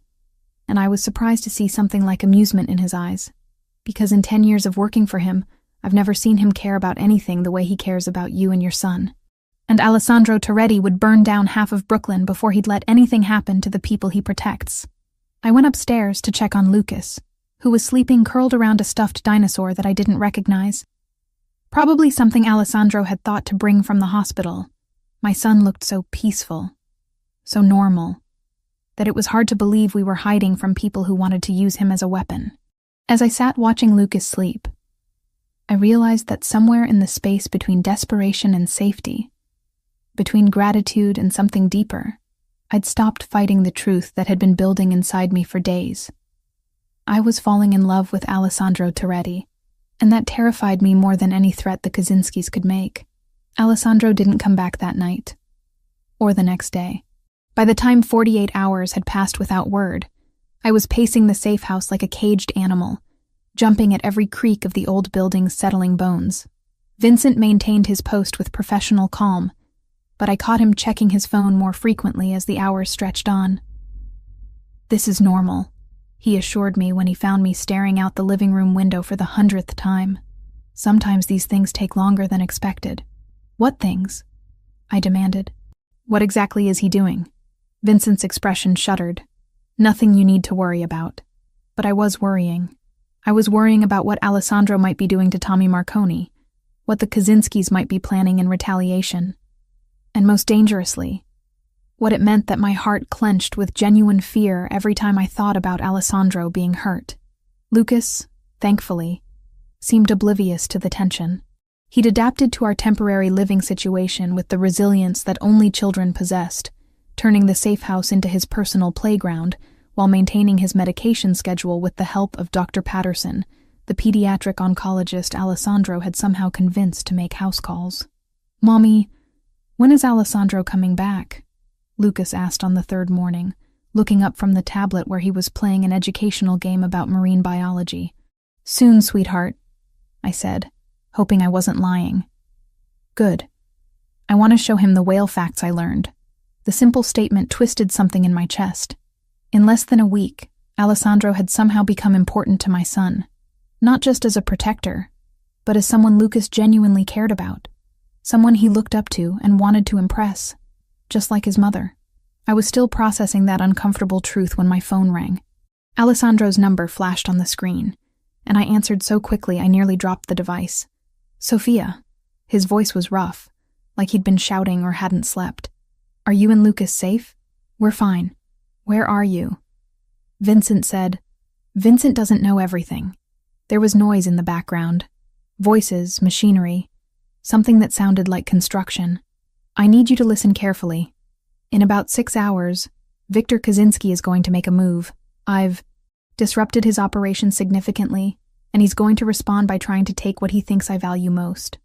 and I was surprised to see something like amusement in his eyes, because in 10 years of working for him, I've never seen him care about anything the way he cares about you and your son. And Alessandro Toretti would burn down half of Brooklyn before he'd let anything happen to the people he protects. I went upstairs to check on Lucas, who was sleeping curled around a stuffed dinosaur that I didn't recognize. Probably something Alessandro had thought to bring from the hospital. My son looked so peaceful, so normal, that it was hard to believe we were hiding from people who wanted to use him as a weapon. As I sat watching Lucas sleep, I realized that somewhere in the space between desperation and safety, between gratitude and something deeper, I'd stopped fighting the truth that had been building inside me for days. I was falling in love with Alessandro Toretti, and that terrified me more than any threat the Kaczynskis could make. Alessandro didn't come back that night, or the next day. By the time 48 hours had passed without word, I was pacing the safe house like a caged animal, jumping at every creak of the old building's settling bones. Vincent maintained his post with professional calm, but I caught him checking his phone more frequently as the hours stretched on. This is normal, he assured me when he found me staring out the living room window for the 100th time. Sometimes these things take longer than expected. What things? I demanded. What exactly is he doing? Vincent's expression shuddered. Nothing you need to worry about. But I was worrying. I was worrying about what Alessandro might be doing to Tommy Marconi, what the Kaczynskis might be planning in retaliation. And most dangerously, what it meant that my heart clenched with genuine fear every time I thought about Alessandro being hurt. Lucas, thankfully, seemed oblivious to the tension. He'd adapted to our temporary living situation with the resilience that only children possessed, turning the safe house into his personal playground while maintaining his medication schedule with the help of Dr. Patterson, the pediatric oncologist Alessandro had somehow convinced to make house calls. Mommy, when is Alessandro coming back? Lucas asked on the 3rd morning, looking up from the tablet where he was playing an educational game about marine biology. Soon, sweetheart, I said, hoping I wasn't lying. Good. I want to show him the whale facts I learned. The simple statement twisted something in my chest. In less than a week, Alessandro had somehow become important to my son, not just as a protector, but as someone Lucas genuinely cared about. Someone he looked up to and wanted to impress, just like his mother. I was still processing that uncomfortable truth when my phone rang. Alessandro's number flashed on the screen, and I answered so quickly I nearly dropped the device. Sophia. His voice was rough, like he'd been shouting or hadn't slept. Are you and Lucas safe? We're fine. Where are you? Vincent said. Vincent doesn't know everything. There was noise in the background. Voices, machinery, something that sounded like construction. I need you to listen carefully. In about 6 hours, Viktor Kaczynski is going to make a move. I've disrupted his operation significantly, and he's going to respond by trying to take what he thinks I value most.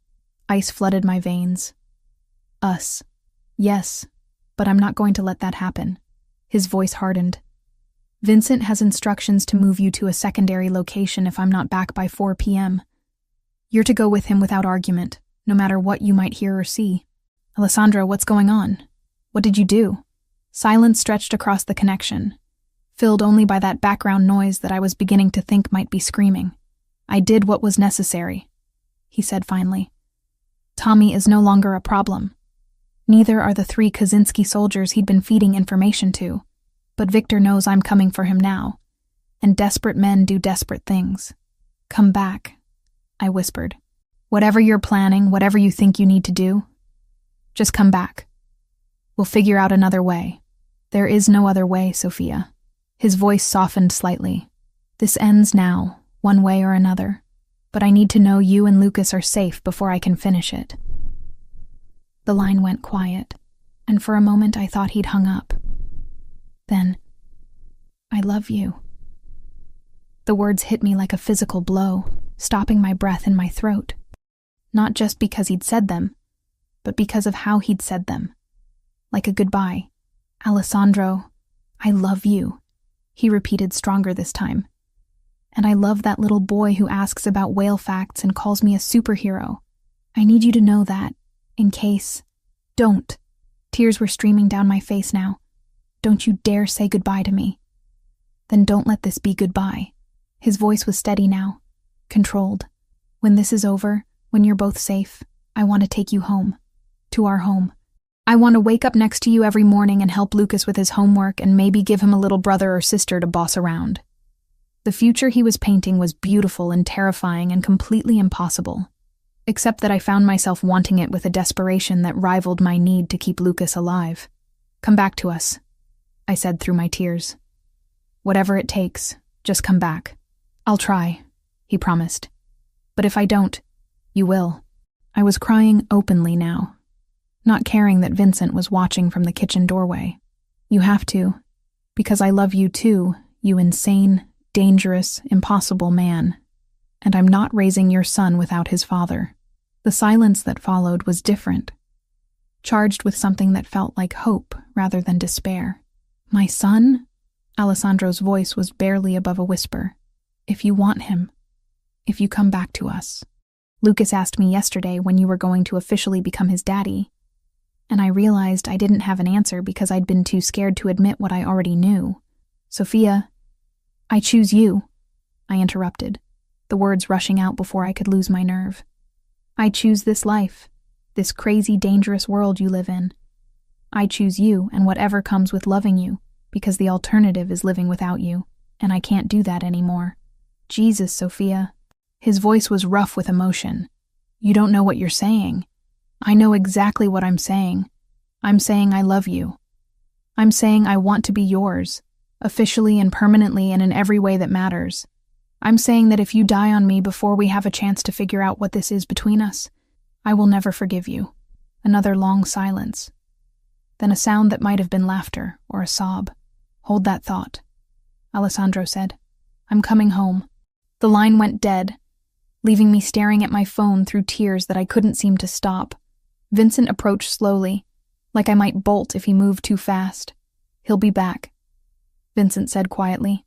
Ice flooded my veins. Us. Yes, but I'm not going to let that happen. His voice hardened. Vincent has instructions to move you to a secondary location if I'm not back by 4 p.m. You're to go with him without argument, no matter what you might hear or see. Alessandro, what's going on? What did you do? Silence stretched across the connection, filled only by that background noise that I was beginning to think might be screaming. I did what was necessary, he said finally. Tommy is no longer a problem. Neither are the 3 Kaczynski soldiers he'd been feeding information to. But Viktor knows I'm coming for him now, and desperate men do desperate things. Come back, I whispered. Whatever you're planning, whatever you think you need to do, just come back. We'll figure out another way. There is no other way, Sophia. His voice softened slightly. This ends now, one way or another, but I need to know you and Lucas are safe before I can finish it. The line went quiet, and for a moment I thought he'd hung up. Then, I love you. The words hit me like a physical blow, stopping my breath in my throat. Not just because he'd said them, but because of how he'd said them. Like a goodbye. Alessandro, I love you, he repeated stronger this time. And I love that little boy who asks about whale facts and calls me a superhero. I need you to know that, in case. Don't. Tears were streaming down my face now. Don't you dare say goodbye to me. Then don't let this be goodbye. His voice was steady now, controlled. When this is over, when you're both safe, I want to take you home. To our home. I want to wake up next to you every morning and help Lucas with his homework and maybe give him a little brother or sister to boss around. The future he was painting was beautiful and terrifying and completely impossible. Except that I found myself wanting it with a desperation that rivaled my need to keep Lucas alive. Come back to us, I said through my tears. Whatever it takes, just come back. I'll try, he promised. But if I don't, you will. I was crying openly now, not caring that Vincent was watching from the kitchen doorway. You have to, because I love you too, you insane, dangerous, impossible man. And I'm not raising your son without his father. The silence that followed was different, charged with something that felt like hope rather than despair. My son? Alessandro's voice was barely above a whisper. If you want him, if you come back to us. Lucas asked me yesterday when you were going to officially become his daddy, and I realized I didn't have an answer because I'd been too scared to admit what I already knew. Sophia, I choose you, I interrupted, the words rushing out before I could lose my nerve. I choose this life, this crazy, dangerous world you live in. I choose you and whatever comes with loving you, because the alternative is living without you, and I can't do that anymore. Jesus, Sophia. His voice was rough with emotion. You don't know what you're saying. I know exactly what I'm saying. I'm saying I love you. I'm saying I want to be yours, officially and permanently and in every way that matters. I'm saying that if you die on me before we have a chance to figure out what this is between us, I will never forgive you. Another long silence. Then a sound that might have been laughter or a sob. Hold that thought, Alessandro said. I'm coming home. The line went dead, leaving me staring at my phone through tears that I couldn't seem to stop. Vincent approached slowly, like I might bolt if he moved too fast. He'll be back, Vincent said quietly.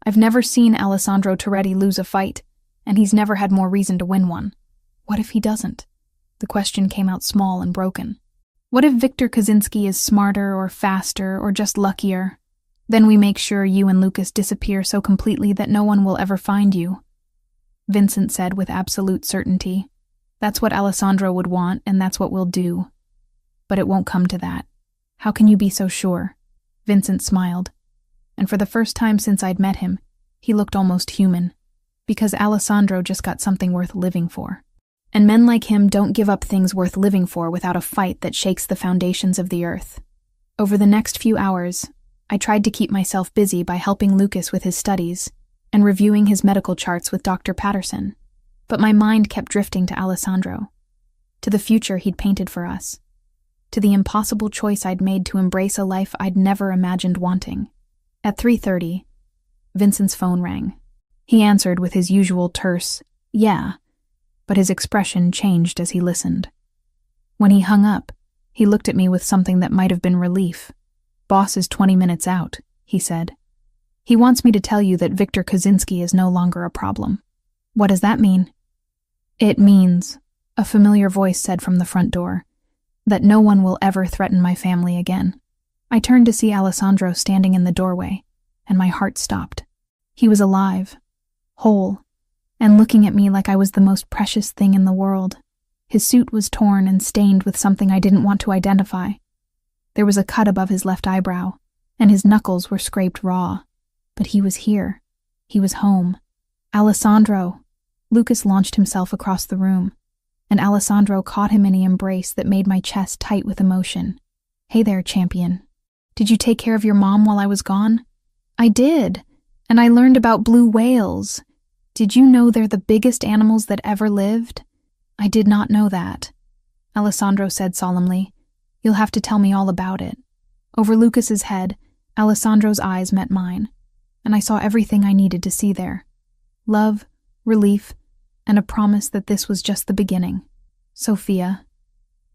I've never seen Alessandro Toretti lose a fight, and he's never had more reason to win one. What if he doesn't? The question came out small and broken. What if Viktor Kaczynski is smarter or faster or just luckier? Then we make sure you and Lucas disappear so completely that no one will ever find you, Vincent said with absolute certainty. That's what Alessandro would want, and that's what we'll do. But it won't come to that. How can you be so sure? Vincent smiled, and for the first time since I'd met him, he looked almost human, because Alessandro just got something worth living for. And men like him don't give up things worth living for without a fight that shakes the foundations of the earth. Over the next few hours, I tried to keep myself busy by helping Lucas with his studies and reviewing his medical charts with Dr. Patterson, but my mind kept drifting to Alessandro, to the future he'd painted for us, to the impossible choice I'd made to embrace a life I'd never imagined wanting. At 3:30, Vincent's phone rang. He answered with his usual terse, "Yeah," but his expression changed as he listened. When he hung up, he looked at me with something that might have been relief. "Boss is 20 minutes out," he said. "He wants me to tell you that Victor Kaczynski is no longer a problem." "What does that mean?" "It means," a familiar voice said from the front door, "that no one will ever threaten my family again." I turned to see Alessandro standing in the doorway, and my heart stopped. He was alive, whole, and looking at me like I was the most precious thing in the world. His suit was torn and stained with something I didn't want to identify. There was a cut above his left eyebrow, and his knuckles were scraped raw. But he was here. He was home. "Alessandro!" Lucas launched himself across the room, and Alessandro caught him in an embrace that made my chest tight with emotion. "Hey there, champion. Did you take care of your mom while I was gone?" "I did, and I learned about blue whales. Did you know they're the biggest animals that ever lived?" "I did not know that," Alessandro said solemnly. "You'll have to tell me all about it." Over Lucas's head, Alessandro's eyes met mine, and I saw everything I needed to see there. Love, relief, and a promise that this was just the beginning. "Sophia,"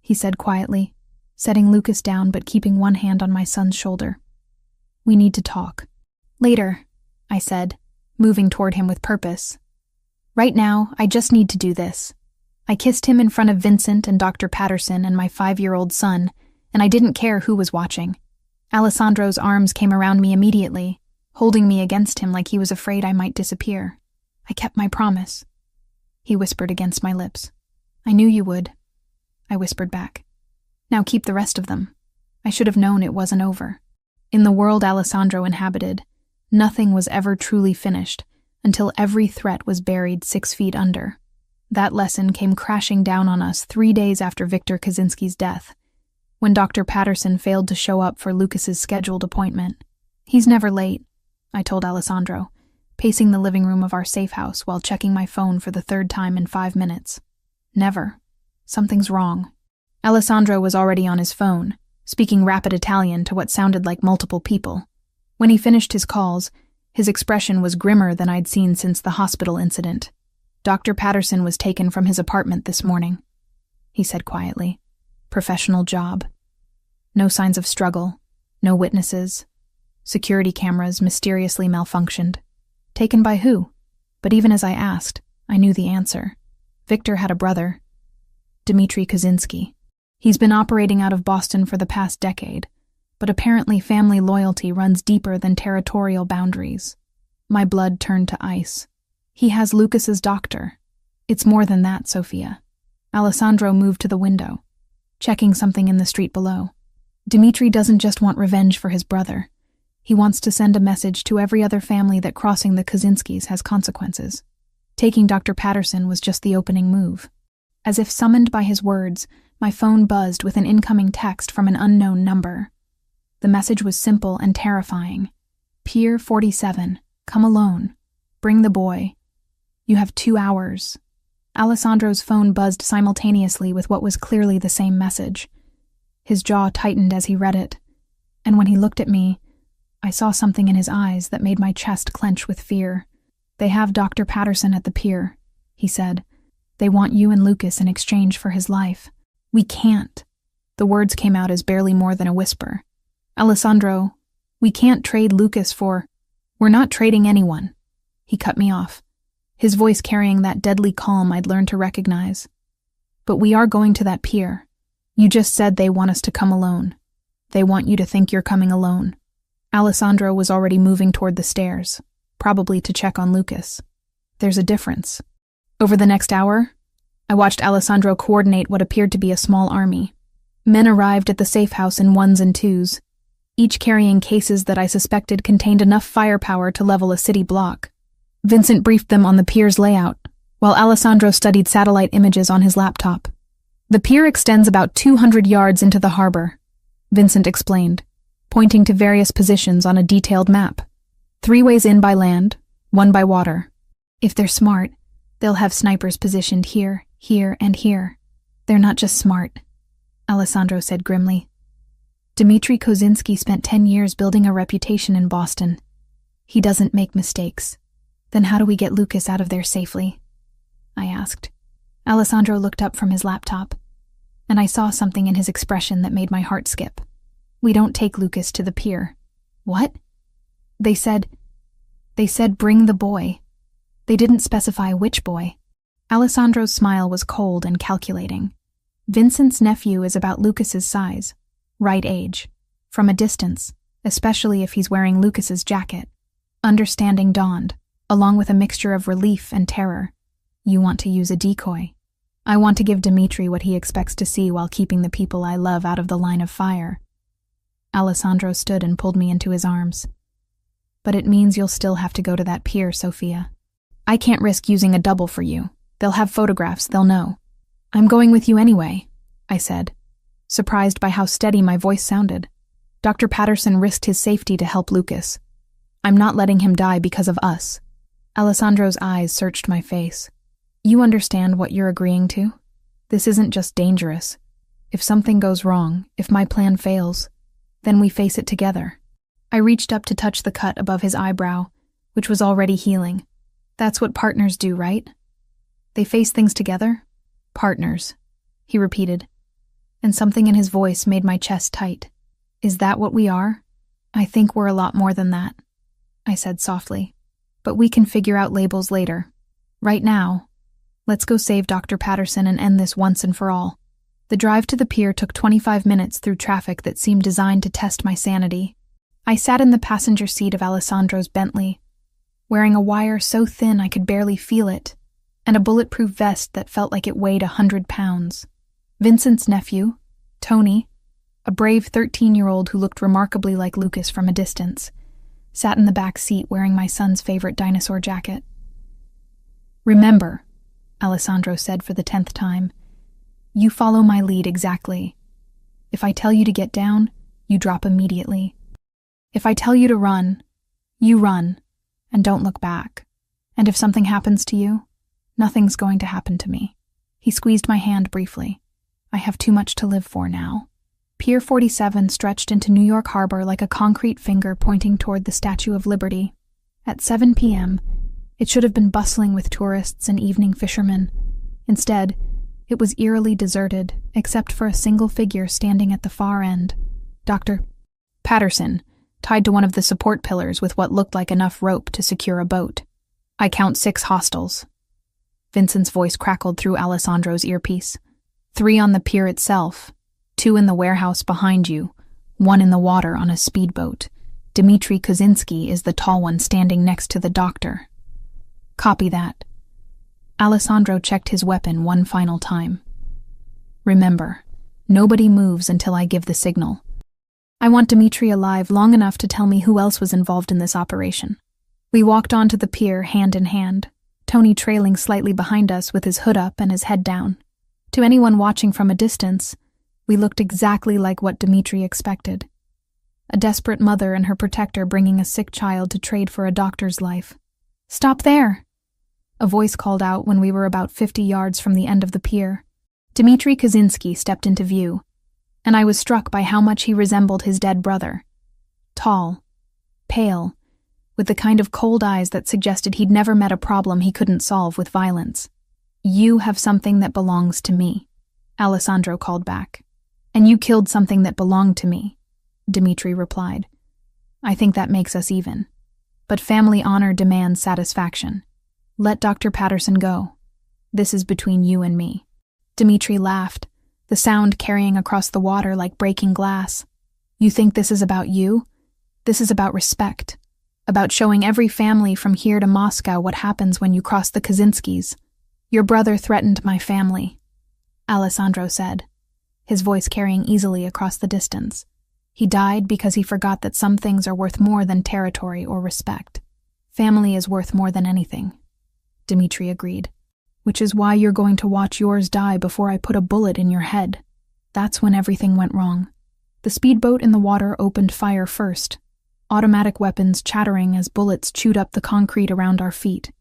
he said quietly, setting Lucas down but keeping one hand on my son's shoulder. "We need to talk." "Later," I said, moving toward him with purpose. "Right now, I just need to do this." I kissed him in front of Vincent and Dr. Patterson and my 5-year-old son, and I didn't care who was watching. Alessandro's arms came around me immediately, holding me against him like he was afraid I might disappear. "I kept my promise," he whispered against my lips. "I knew you would," I whispered back. "Now keep the rest of them." I should have known it wasn't over. In the world Alessandro inhabited, nothing was ever truly finished until every threat was buried 6 feet under. That lesson came crashing down on us 3 days after Victor Kaczynski's death, when Dr. Patterson failed to show up for Lucas's scheduled appointment. "He's never late," I told Alessandro, pacing the living room of our safe house while checking my phone for the 3rd time in 5 minutes. "Never. Something's wrong." Alessandro was already on his phone, speaking rapid Italian to what sounded like multiple people. When he finished his calls, his expression was grimmer than I'd seen since the hospital incident. "Dr. Patterson was taken from his apartment this morning," he said quietly. "Professional job. No signs of struggle, no witnesses. Security cameras mysteriously malfunctioned. Taken by who?" But even as I asked, I knew the answer. Victor had a brother, Dmitry Kaczynski. He's been operating out of Boston for the past decade, but apparently family loyalty runs deeper than territorial boundaries. My blood turned to ice. "He has Lucas's doctor." "It's more than that, Sophia." Alessandro moved to the window, checking something in the street below. "Dmitry doesn't just want revenge for his brother. He wants to send a message to every other family that crossing the Kaczynskis has consequences. Taking Dr. Patterson was just the opening move." As if summoned by his words, my phone buzzed with an incoming text from an unknown number. The message was simple and terrifying. "Pier 47, come alone. Bring the boy. You have 2 hours. Alessandro's phone buzzed simultaneously with what was clearly the same message. His jaw tightened as he read it, and when he looked at me, I saw something in his eyes that made my chest clench with fear. "They have Dr. Patterson at the pier," he said. "They want you and Lucas in exchange for his life." "We can't." The words came out as barely more than a whisper. "Alessandro, we can't trade Lucas for—" "We're not trading anyone." He cut me off, his voice carrying that deadly calm I'd learned to recognize. "But we are going to that pier. You just said they want us to come alone. They want you to think you're coming alone." Alessandro was already moving toward the stairs, probably to check on Lucas. There's a difference. Over the next hour, I watched Alessandro coordinate what appeared to be a small army. Men arrived at the safe house in 1s and 2s, each carrying cases that I suspected contained enough firepower to level a city block. Vincent briefed them on the pier's layout, while Alessandro studied satellite images on his laptop. The pier extends about 200 yards into the harbor, Vincent explained, pointing to various positions on a detailed map. 3 ways in by land, 1 by water. If they're smart, they'll have snipers positioned here, here, and here. They're not just smart, Alessandro said grimly. Dmitry Kozinski spent 10 years building a reputation in Boston. He doesn't make mistakes. Then how do we get Lucas out of there safely? I asked. Alessandro looked up from his laptop, and I saw something in his expression that made my heart skip. We don't take Lucas to the pier. What? They said bring the boy. They didn't specify which boy. Alessandro's smile was cold and calculating. Vincent's nephew is about Lucas's size, right age, from a distance, especially if he's wearing Lucas's jacket. Understanding dawned, along with a mixture of relief and terror. You want to use a decoy. I want to give Dmitry what he expects to see while keeping the people I love out of the line of fire. Alessandro stood and pulled me into his arms. But it means you'll still have to go to that pier, Sophia. I can't risk using a double for you. They'll have photographs, they'll know. I'm going with you anyway, I said, surprised by how steady my voice sounded. Dr. Patterson risked his safety to help Lucas. I'm not letting him die because of us. Alessandro's eyes searched my face. You understand what you're agreeing to? This isn't just dangerous. If something goes wrong, if my plan fails, then we face it together. I reached up to touch the cut above his eyebrow, which was already healing. That's what partners do, right? They face things together? Partners, he repeated, and something in his voice made my chest tight. Is that what we are? I think we're a lot more than that, I said softly. But we can figure out labels later. Right now, let's go save Dr. Patterson and end this once and for all. The drive to the pier took 25 minutes through traffic that seemed designed to test my sanity. I sat in the passenger seat of Alessandro's Bentley, wearing a wire so thin I could barely feel it, and a bulletproof vest that felt like it weighed 100 pounds. Vincent's nephew, Tony, a brave 13-year-old who looked remarkably like Lucas from a distance, sat in the back seat wearing my son's favorite dinosaur jacket. Remember, Alessandro said for the 10th time, you follow my lead exactly. If I tell you to get down, you drop immediately. If I tell you to run, you run, and don't look back. And if something happens to you, nothing's going to happen to me. He squeezed my hand briefly. I have too much to live for now. Pier 47 stretched into New York Harbor like a concrete finger pointing toward the Statue of Liberty. At 7 p.m., it should have been bustling with tourists and evening fishermen. Instead, it was eerily deserted, except for a single figure standing at the far end. Dr. Patterson, tied to one of the support pillars with what looked like enough rope to secure a boat. I count 6 hostiles. Vincent's voice crackled through Alessandro's earpiece. 3 on the pier itself, 2 in the warehouse behind you, 1 in the water on a speedboat. Dmitry Kozinski is the tall one standing next to the doctor. Copy that. Alessandro checked his weapon one final time. Remember, nobody moves until I give the signal. I want Dmitry alive long enough to tell me who else was involved in this operation. We walked onto the pier hand in hand, Tony trailing slightly behind us with his hood up and his head down. To anyone watching from a distance, we looked exactly like what Dmitry expected. A desperate mother and her protector bringing a sick child to trade for a doctor's life. Stop there! A voice called out when we were about 50 yards from the end of the pier. Dmitry Kozinski stepped into view, and I was struck by how much he resembled his dead brother. Tall, pale, with the kind of cold eyes that suggested he'd never met a problem he couldn't solve with violence. You have something that belongs to me, Alessandro called back. And you killed something that belonged to me, Dmitry replied. I think that makes us even. But family honor demands satisfaction. Let Dr. Patterson go. This is between you and me. Dmitry laughed, the sound carrying across the water like breaking glass. You think this is about you? This is about respect. About showing every family from here to Moscow what happens when you cross the Kozinskis. Your brother threatened my family, Alessandro said, his voice carrying easily across the distance. He died because he forgot that some things are worth more than territory or respect. Family is worth more than anything, Dmitri agreed. Which is why you're going to watch yours die before I put a bullet in your head. That's when everything went wrong. The speedboat in the water opened fire first, automatic weapons chattering as bullets chewed up the concrete around our feet.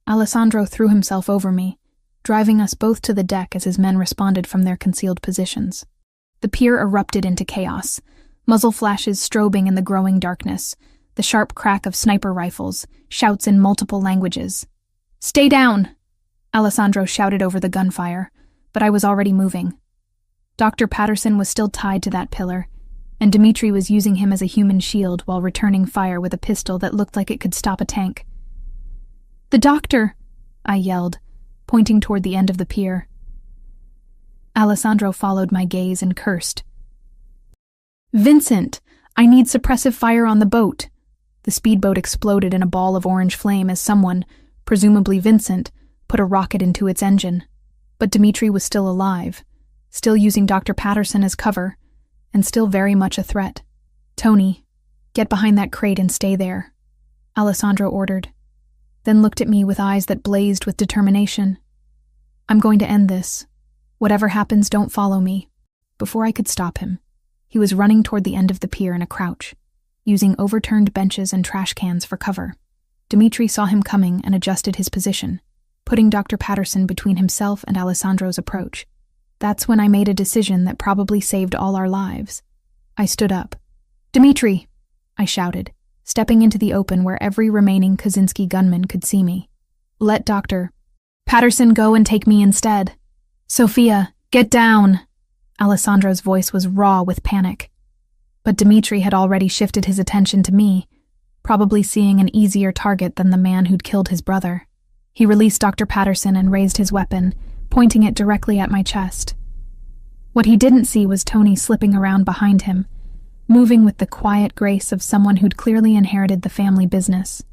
Alessandro threw himself over me, driving us both to the deck as his men responded from their concealed positions. The pier erupted into chaos, muzzle flashes strobing in the growing darkness, the sharp crack of sniper rifles, shouts in multiple languages. "Stay down!" Alessandro shouted over the gunfire, but I was already moving. Dr. Patterson was still tied to that pillar, and Dmitri was using him as a human shield while returning fire with a pistol that looked like it could stop a tank. "The doctor!" I yelled, pointing toward the end of the pier. Alessandro followed my gaze and cursed. "Vincent, I need suppressive fire on the boat." The speedboat exploded in a ball of orange flame as someone, presumably Vincent, put a rocket into its engine. But Dmitri was still alive, still using Dr. Patterson as cover, and still very much a threat. "Tony, get behind that crate and stay there," Alessandro ordered, then looked at me with eyes that blazed with determination. "I'm going to end this. Whatever happens, don't follow me." Before I could stop him, he was running toward the end of the pier in a crouch, using overturned benches and trash cans for cover. Dmitri saw him coming and adjusted his position, putting Dr. Patterson between himself and Alessandro's approach. That's when I made a decision that probably saved all our lives. I stood up. "Dmitri!" I shouted, stepping into the open where every remaining Kaczynski gunman could see me. "Let Dr. Patterson go and take me instead." "Sophia, get down!" Alessandro's voice was raw with panic. But Dmitri had already shifted his attention to me, probably seeing an easier target than the man who'd killed his brother. He released Dr. Patterson and raised his weapon, pointing it directly at my chest. What he didn't see was Tony slipping around behind him, moving with the quiet grace of someone who'd clearly inherited the family business.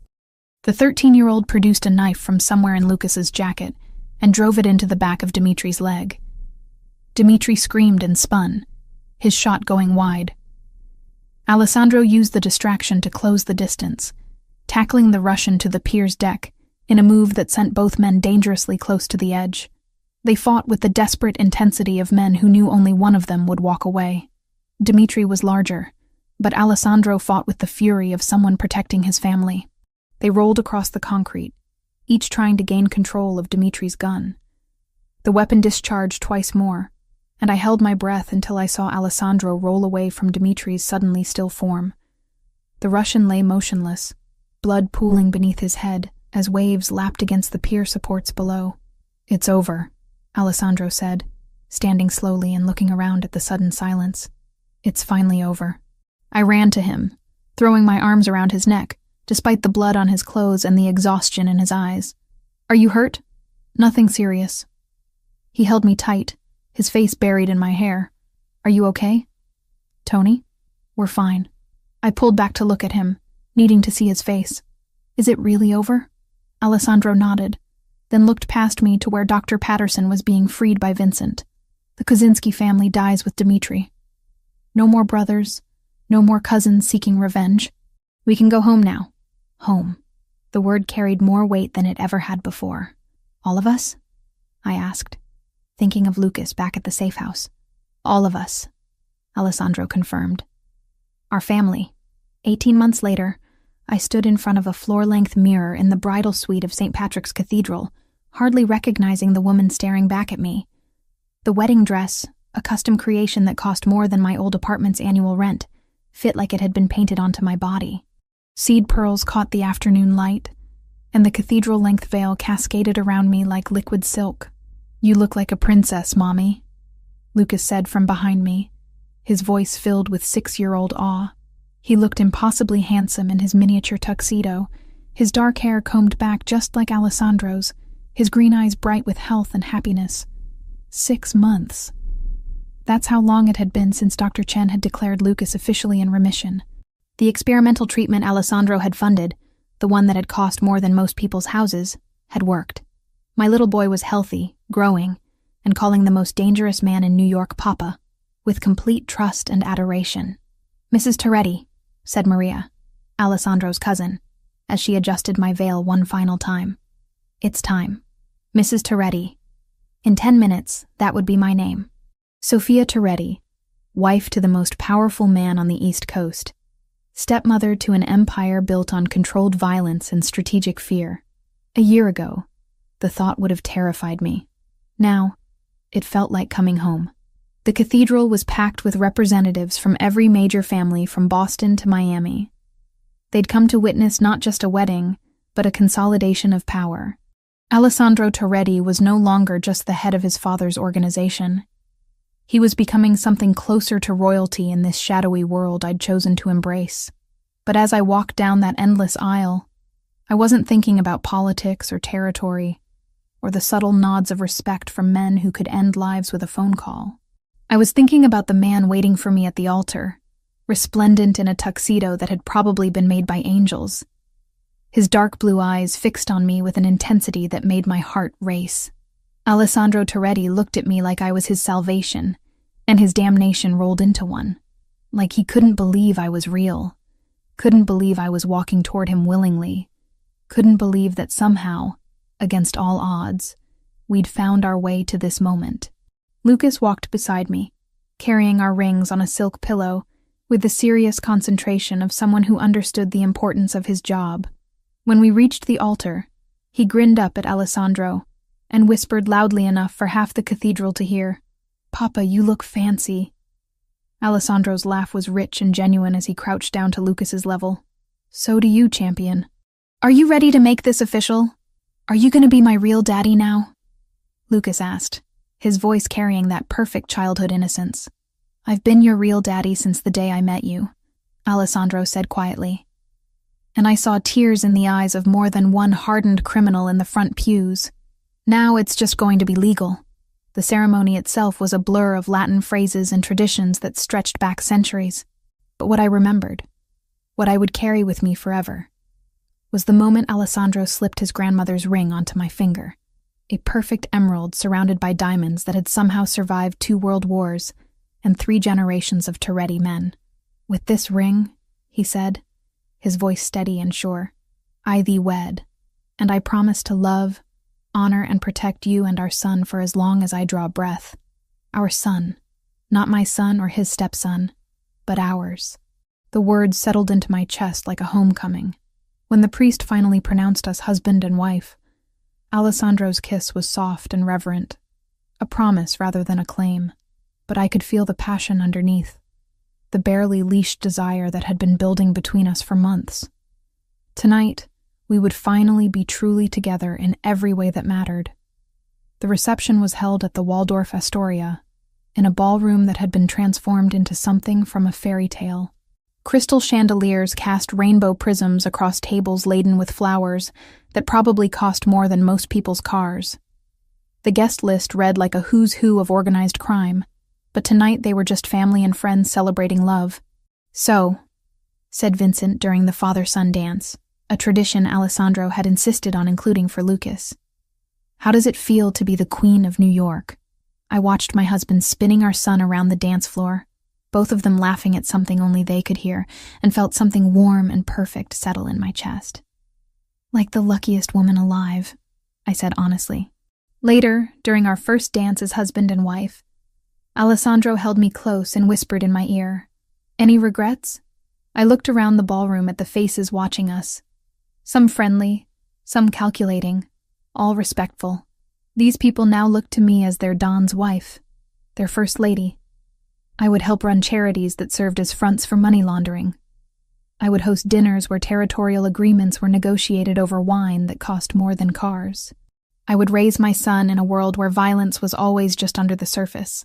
The 13-year-old produced a knife from somewhere in Lucas's jacket and drove it into the back of Dmitri's leg. Dmitri screamed and spun, his shot going wide. Alessandro used the distraction to close the distance, tackling the Russian to the pier's deck in a move that sent both men dangerously close to the edge. They fought with the desperate intensity of men who knew only one of them would walk away. Dmitri was larger, but Alessandro fought with the fury of someone protecting his family. They rolled across the concrete, each trying to gain control of Dmitri's gun. The weapon discharged twice more, and I held my breath until I saw Alessandro roll away from Dmitri's suddenly still form. The Russian lay motionless, blood pooling beneath his head as waves lapped against the pier supports below. "It's over," Alessandro said, standing slowly and looking around at the sudden silence. "It's finally over." I ran to him, throwing my arms around his neck, despite the blood on his clothes and the exhaustion in his eyes. "Are you hurt?" "Nothing serious." He held me tight, his face buried in my hair. "Are you okay?" "Tony?" "We're fine." I pulled back to look at him, needing to see his face. "Is it really over?" Alessandro nodded, then looked past me to where Dr. Patterson was being freed by Vincent. "The Kaczynski family dies with Dmitri. No more brothers, no more cousins seeking revenge. We can go home now." Home. The word carried more weight than it ever had before. "All of us?" I asked, thinking of Lucas back at the safe house. "All of us," Alessandro confirmed. Our family. 18 months later, I stood in front of a floor-length mirror in the bridal suite of St. Patrick's Cathedral, hardly recognizing the woman staring back at me. The wedding dress, a custom creation that cost more than my old apartment's annual rent, fit like it had been painted onto my body. Seed pearls caught the afternoon light, and the cathedral-length veil cascaded around me like liquid silk. "You look like a princess, Mommy," Lucas said from behind me, his voice filled with 6-year-old awe. He looked impossibly handsome in his miniature tuxedo, his dark hair combed back just like Alessandro's, his green eyes bright with health and happiness. 6 months. That's how long it had been since Dr. Chen had declared Lucas officially in remission. The experimental treatment Alessandro had funded, the one that had cost more than most people's houses, had worked. My little boy was healthy, growing, and calling the most dangerous man in New York Papa, with complete trust and adoration. "Mrs. Toretti," said Maria, Alessandro's cousin, as she adjusted my veil one final time. "It's time. Mrs. Toretti. In 10 minutes, that would be my name. Sofia Toretti, wife to the most powerful man on the East Coast, stepmother to an empire built on controlled violence and strategic fear. A year ago, the thought would have terrified me. Now, it felt like coming home. The cathedral was packed with representatives from every major family from Boston to Miami. They'd come to witness not just a wedding, but a consolidation of power. Alessandro Toretti was no longer just the head of his father's organization. He was becoming something closer to royalty in this shadowy world I'd chosen to embrace. But as I walked down that endless aisle, I wasn't thinking about politics or territory, or the subtle nods of respect from men who could end lives with a phone call. I was thinking about the man waiting for me at the altar, resplendent in a tuxedo that had probably been made by angels. His dark blue eyes fixed on me with an intensity that made my heart race. Alessandro Toretti looked at me like I was his salvation, and his damnation rolled into one. Like he couldn't believe I was real, couldn't believe I was walking toward him willingly, couldn't believe that somehow, against all odds, we'd found our way to this moment. Lucas walked beside me, carrying our rings on a silk pillow, with the serious concentration of someone who understood the importance of his job. When we reached the altar, he grinned up at Alessandro and whispered loudly enough for half the cathedral to hear, "Papa, you look fancy." Alessandro's laugh was rich and genuine as he crouched down to Lucas's level. "So do you, champion. Are you ready to make this official? Are you going to be my real daddy now?" Lucas asked, his voice carrying that perfect childhood innocence. "I've been your real daddy since the day I met you," Alessandro said quietly. And I saw tears in the eyes of more than one hardened criminal in the front pews. Now it's just going to be legal. The ceremony itself was a blur of Latin phrases and traditions that stretched back centuries. But what I remembered, what I would carry with me forever, was the moment Alessandro slipped his grandmother's ring onto my finger. A perfect emerald surrounded by diamonds that had somehow survived 2 world wars and 3 generations of Toretti men. "With this ring," he said, his voice steady and sure, "I thee wed, and I promise to love, honor, and protect you and our son for as long as I draw breath. Our son, not my son or his stepson, but ours." The words settled into my chest like a homecoming. When the priest finally pronounced us husband and wife, Alessandro's kiss was soft and reverent, a promise rather than a claim, but I could feel the passion underneath, the barely leashed desire that had been building between us for months. Tonight, we would finally be truly together in every way that mattered. The reception was held at the Waldorf Astoria, in a ballroom that had been transformed into something from a fairy tale. Crystal chandeliers cast rainbow prisms across tables laden with flowers that probably cost more than most people's cars. The guest list read like a who's who of organized crime, but tonight they were just family and friends celebrating love. "So," said Vincent during the father-son dance, a tradition Alessandro had insisted on including for Lucas. "How does it feel to be the Queen of New York?" I watched my husband spinning our son around the dance floor, both of them laughing at something only they could hear, and felt something warm and perfect settle in my chest. "Like the luckiest woman alive," I said honestly. Later, during our first dance as husband and wife, Alessandro held me close and whispered in my ear, "Any regrets?" I looked around the ballroom at the faces watching us. Some friendly, some calculating, all respectful. These people now looked to me as their Don's wife, their first lady. I would help run charities that served as fronts for money laundering. I would host dinners where territorial agreements were negotiated over wine that cost more than cars. I would raise my son in a world where violence was always just under the surface,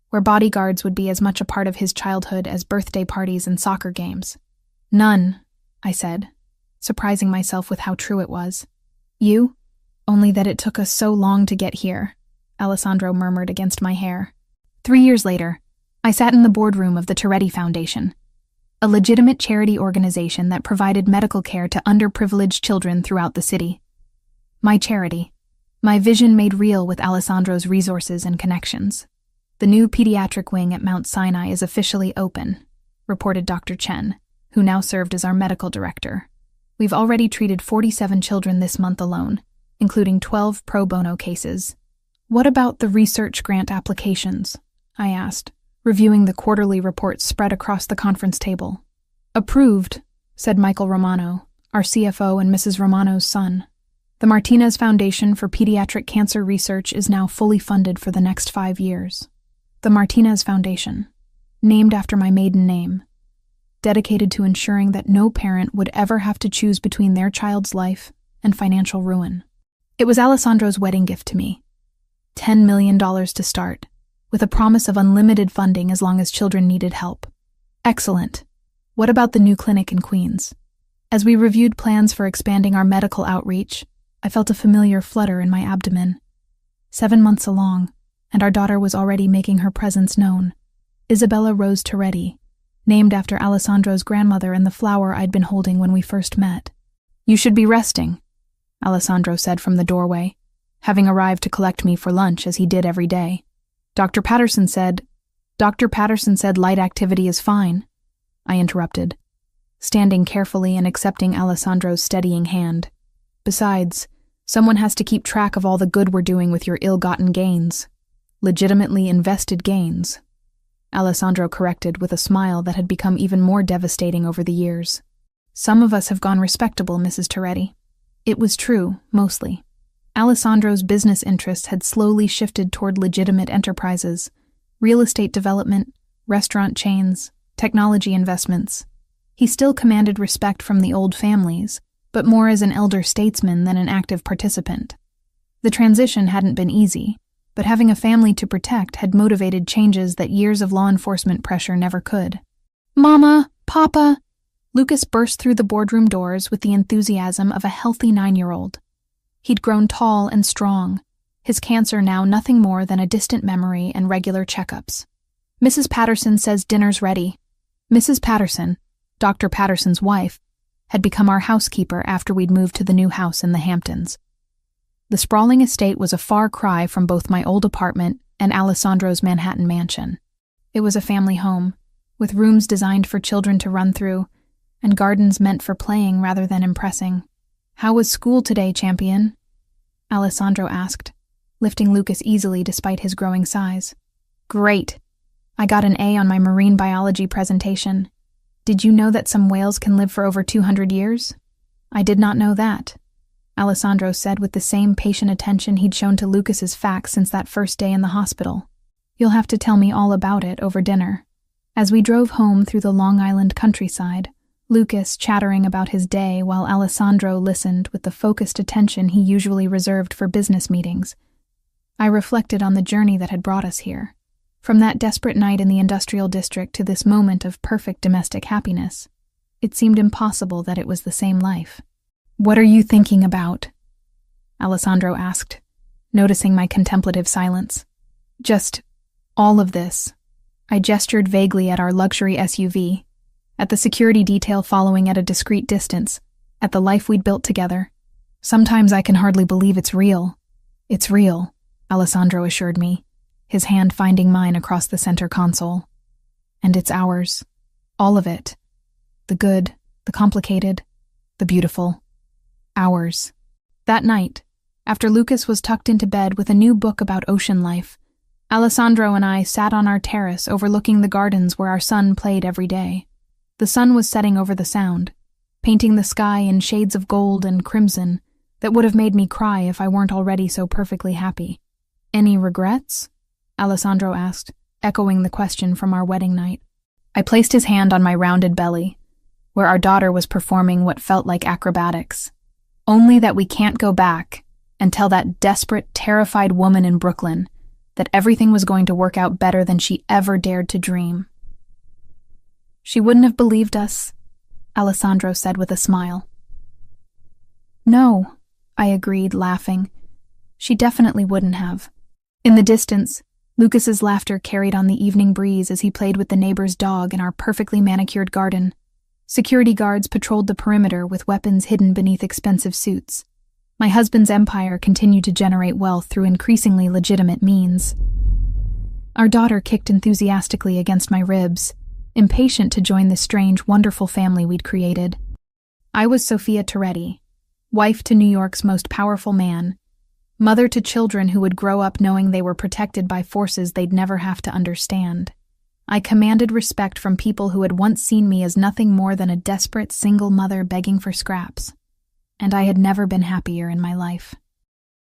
where bodyguards would be as much a part of his childhood as birthday parties and soccer games. "None," I said, surprising myself with how true it was. "You? Only that it took us so long to get here," Alessandro murmured against my hair. 3 years later, I sat in the boardroom of the Toretti Foundation, a legitimate charity organization that provided medical care to underprivileged children throughout the city. My charity, my vision made real with Alessandro's resources and connections. The new pediatric wing at Mount Sinai is officially open, reported Dr. Chen, who now served as our medical director. We've already treated 47 children this month alone, including 12 pro bono cases. What about the research grant applications? I asked, reviewing the quarterly reports spread across the conference table. Approved, said Michael Romano, our CFO and Mrs. Romano's son. The Martinez Foundation for Pediatric Cancer Research is now fully funded for the next 5 years. The Martinez Foundation, named after my maiden name, dedicated to ensuring that no parent would ever have to choose between their child's life and financial ruin. It was Alessandro's wedding gift to me. $10 million to start, with a promise of unlimited funding as long as children needed help. Excellent. What about the new clinic in Queens? As we reviewed plans for expanding our medical outreach, I felt a familiar flutter in my abdomen. 7 months along, and our daughter was already making her presence known. Isabella Rose Toretti, named after Alessandro's grandmother and the flower I'd been holding when we first met. You should be resting, Alessandro said from the doorway, having arrived to collect me for lunch as he did every day. Dr. Patterson said light activity is fine, I interrupted, standing carefully and accepting Alessandro's steadying hand. Besides, someone has to keep track of all the good we're doing with your ill-gotten gains. Legitimately invested gains, Alessandro corrected with a smile that had become even more devastating over the years. Some of us have gone respectable, Mrs. Toretti. It was true, mostly. Alessandro's business interests had slowly shifted toward legitimate enterprises, real estate development, restaurant chains, technology investments. He still commanded respect from the old families, but more as an elder statesman than an active participant. The transition hadn't been easy, but having a family to protect had motivated changes that years of law enforcement pressure never could. Mama, Papa! Lucas burst through the boardroom doors with the enthusiasm of a healthy 9-year-old. He'd grown tall and strong, his cancer now nothing more than a distant memory and regular checkups. Mrs. Patterson says dinner's ready. Mrs. Patterson, Dr. Patterson's wife, had become our housekeeper after we'd moved to the new house in the Hamptons. The sprawling estate was a far cry from both my old apartment and Alessandro's Manhattan mansion. It was a family home, with rooms designed for children to run through, and gardens meant for playing rather than impressing. How was school today, champion? Alessandro asked, lifting Lucas easily despite his growing size. Great. I got an A on my marine biology presentation. Did you know that some whales can live for over 200 years? I did not know that, Alessandro said with the same patient attention he'd shown to Lucas's facts since that first day in the hospital. You'll have to tell me all about it over dinner. As we drove home through the Long Island countryside, Lucas chattering about his day while Alessandro listened with the focused attention he usually reserved for business meetings, I reflected on the journey that had brought us here. From that desperate night in the industrial district to this moment of perfect domestic happiness, it seemed impossible that it was the same life. What are you thinking about? Alessandro asked, noticing my contemplative silence. Just all of this. I gestured vaguely at our luxury SUV, at the security detail following at a discreet distance, at the life we'd built together. Sometimes I can hardly believe it's real. It's real, Alessandro assured me, his hand finding mine across the center console. And it's ours. All of it. The good, the complicated, the beautiful. Ours. That night, after Lucas was tucked into bed with a new book about ocean life, Alessandro and I sat on our terrace overlooking the gardens where our son played every day. The sun was setting over the Sound, painting the sky in shades of gold and crimson that would have made me cry if I weren't already so perfectly happy. Any regrets? Alessandro asked, echoing the question from our wedding night. I placed his hand on my rounded belly, where our daughter was performing what felt like acrobatics. Only that we can't go back and tell that desperate, terrified woman in Brooklyn that everything was going to work out better than she ever dared to dream. She wouldn't have believed us, Alessandro said with a smile. No, I agreed, laughing. She definitely wouldn't have. In the distance, Lucas's laughter carried on the evening breeze as he played with the neighbor's dog in our perfectly manicured garden. Security guards patrolled the perimeter with weapons hidden beneath expensive suits. My husband's empire continued to generate wealth through increasingly legitimate means. Our daughter kicked enthusiastically against my ribs, impatient to join the strange, wonderful family we'd created. I was Sophia Toretti, wife to New York's most powerful man, mother to children who would grow up knowing they were protected by forces they'd never have to understand. I commanded respect from people who had once seen me as nothing more than a desperate single mother begging for scraps. And I had never been happier in my life.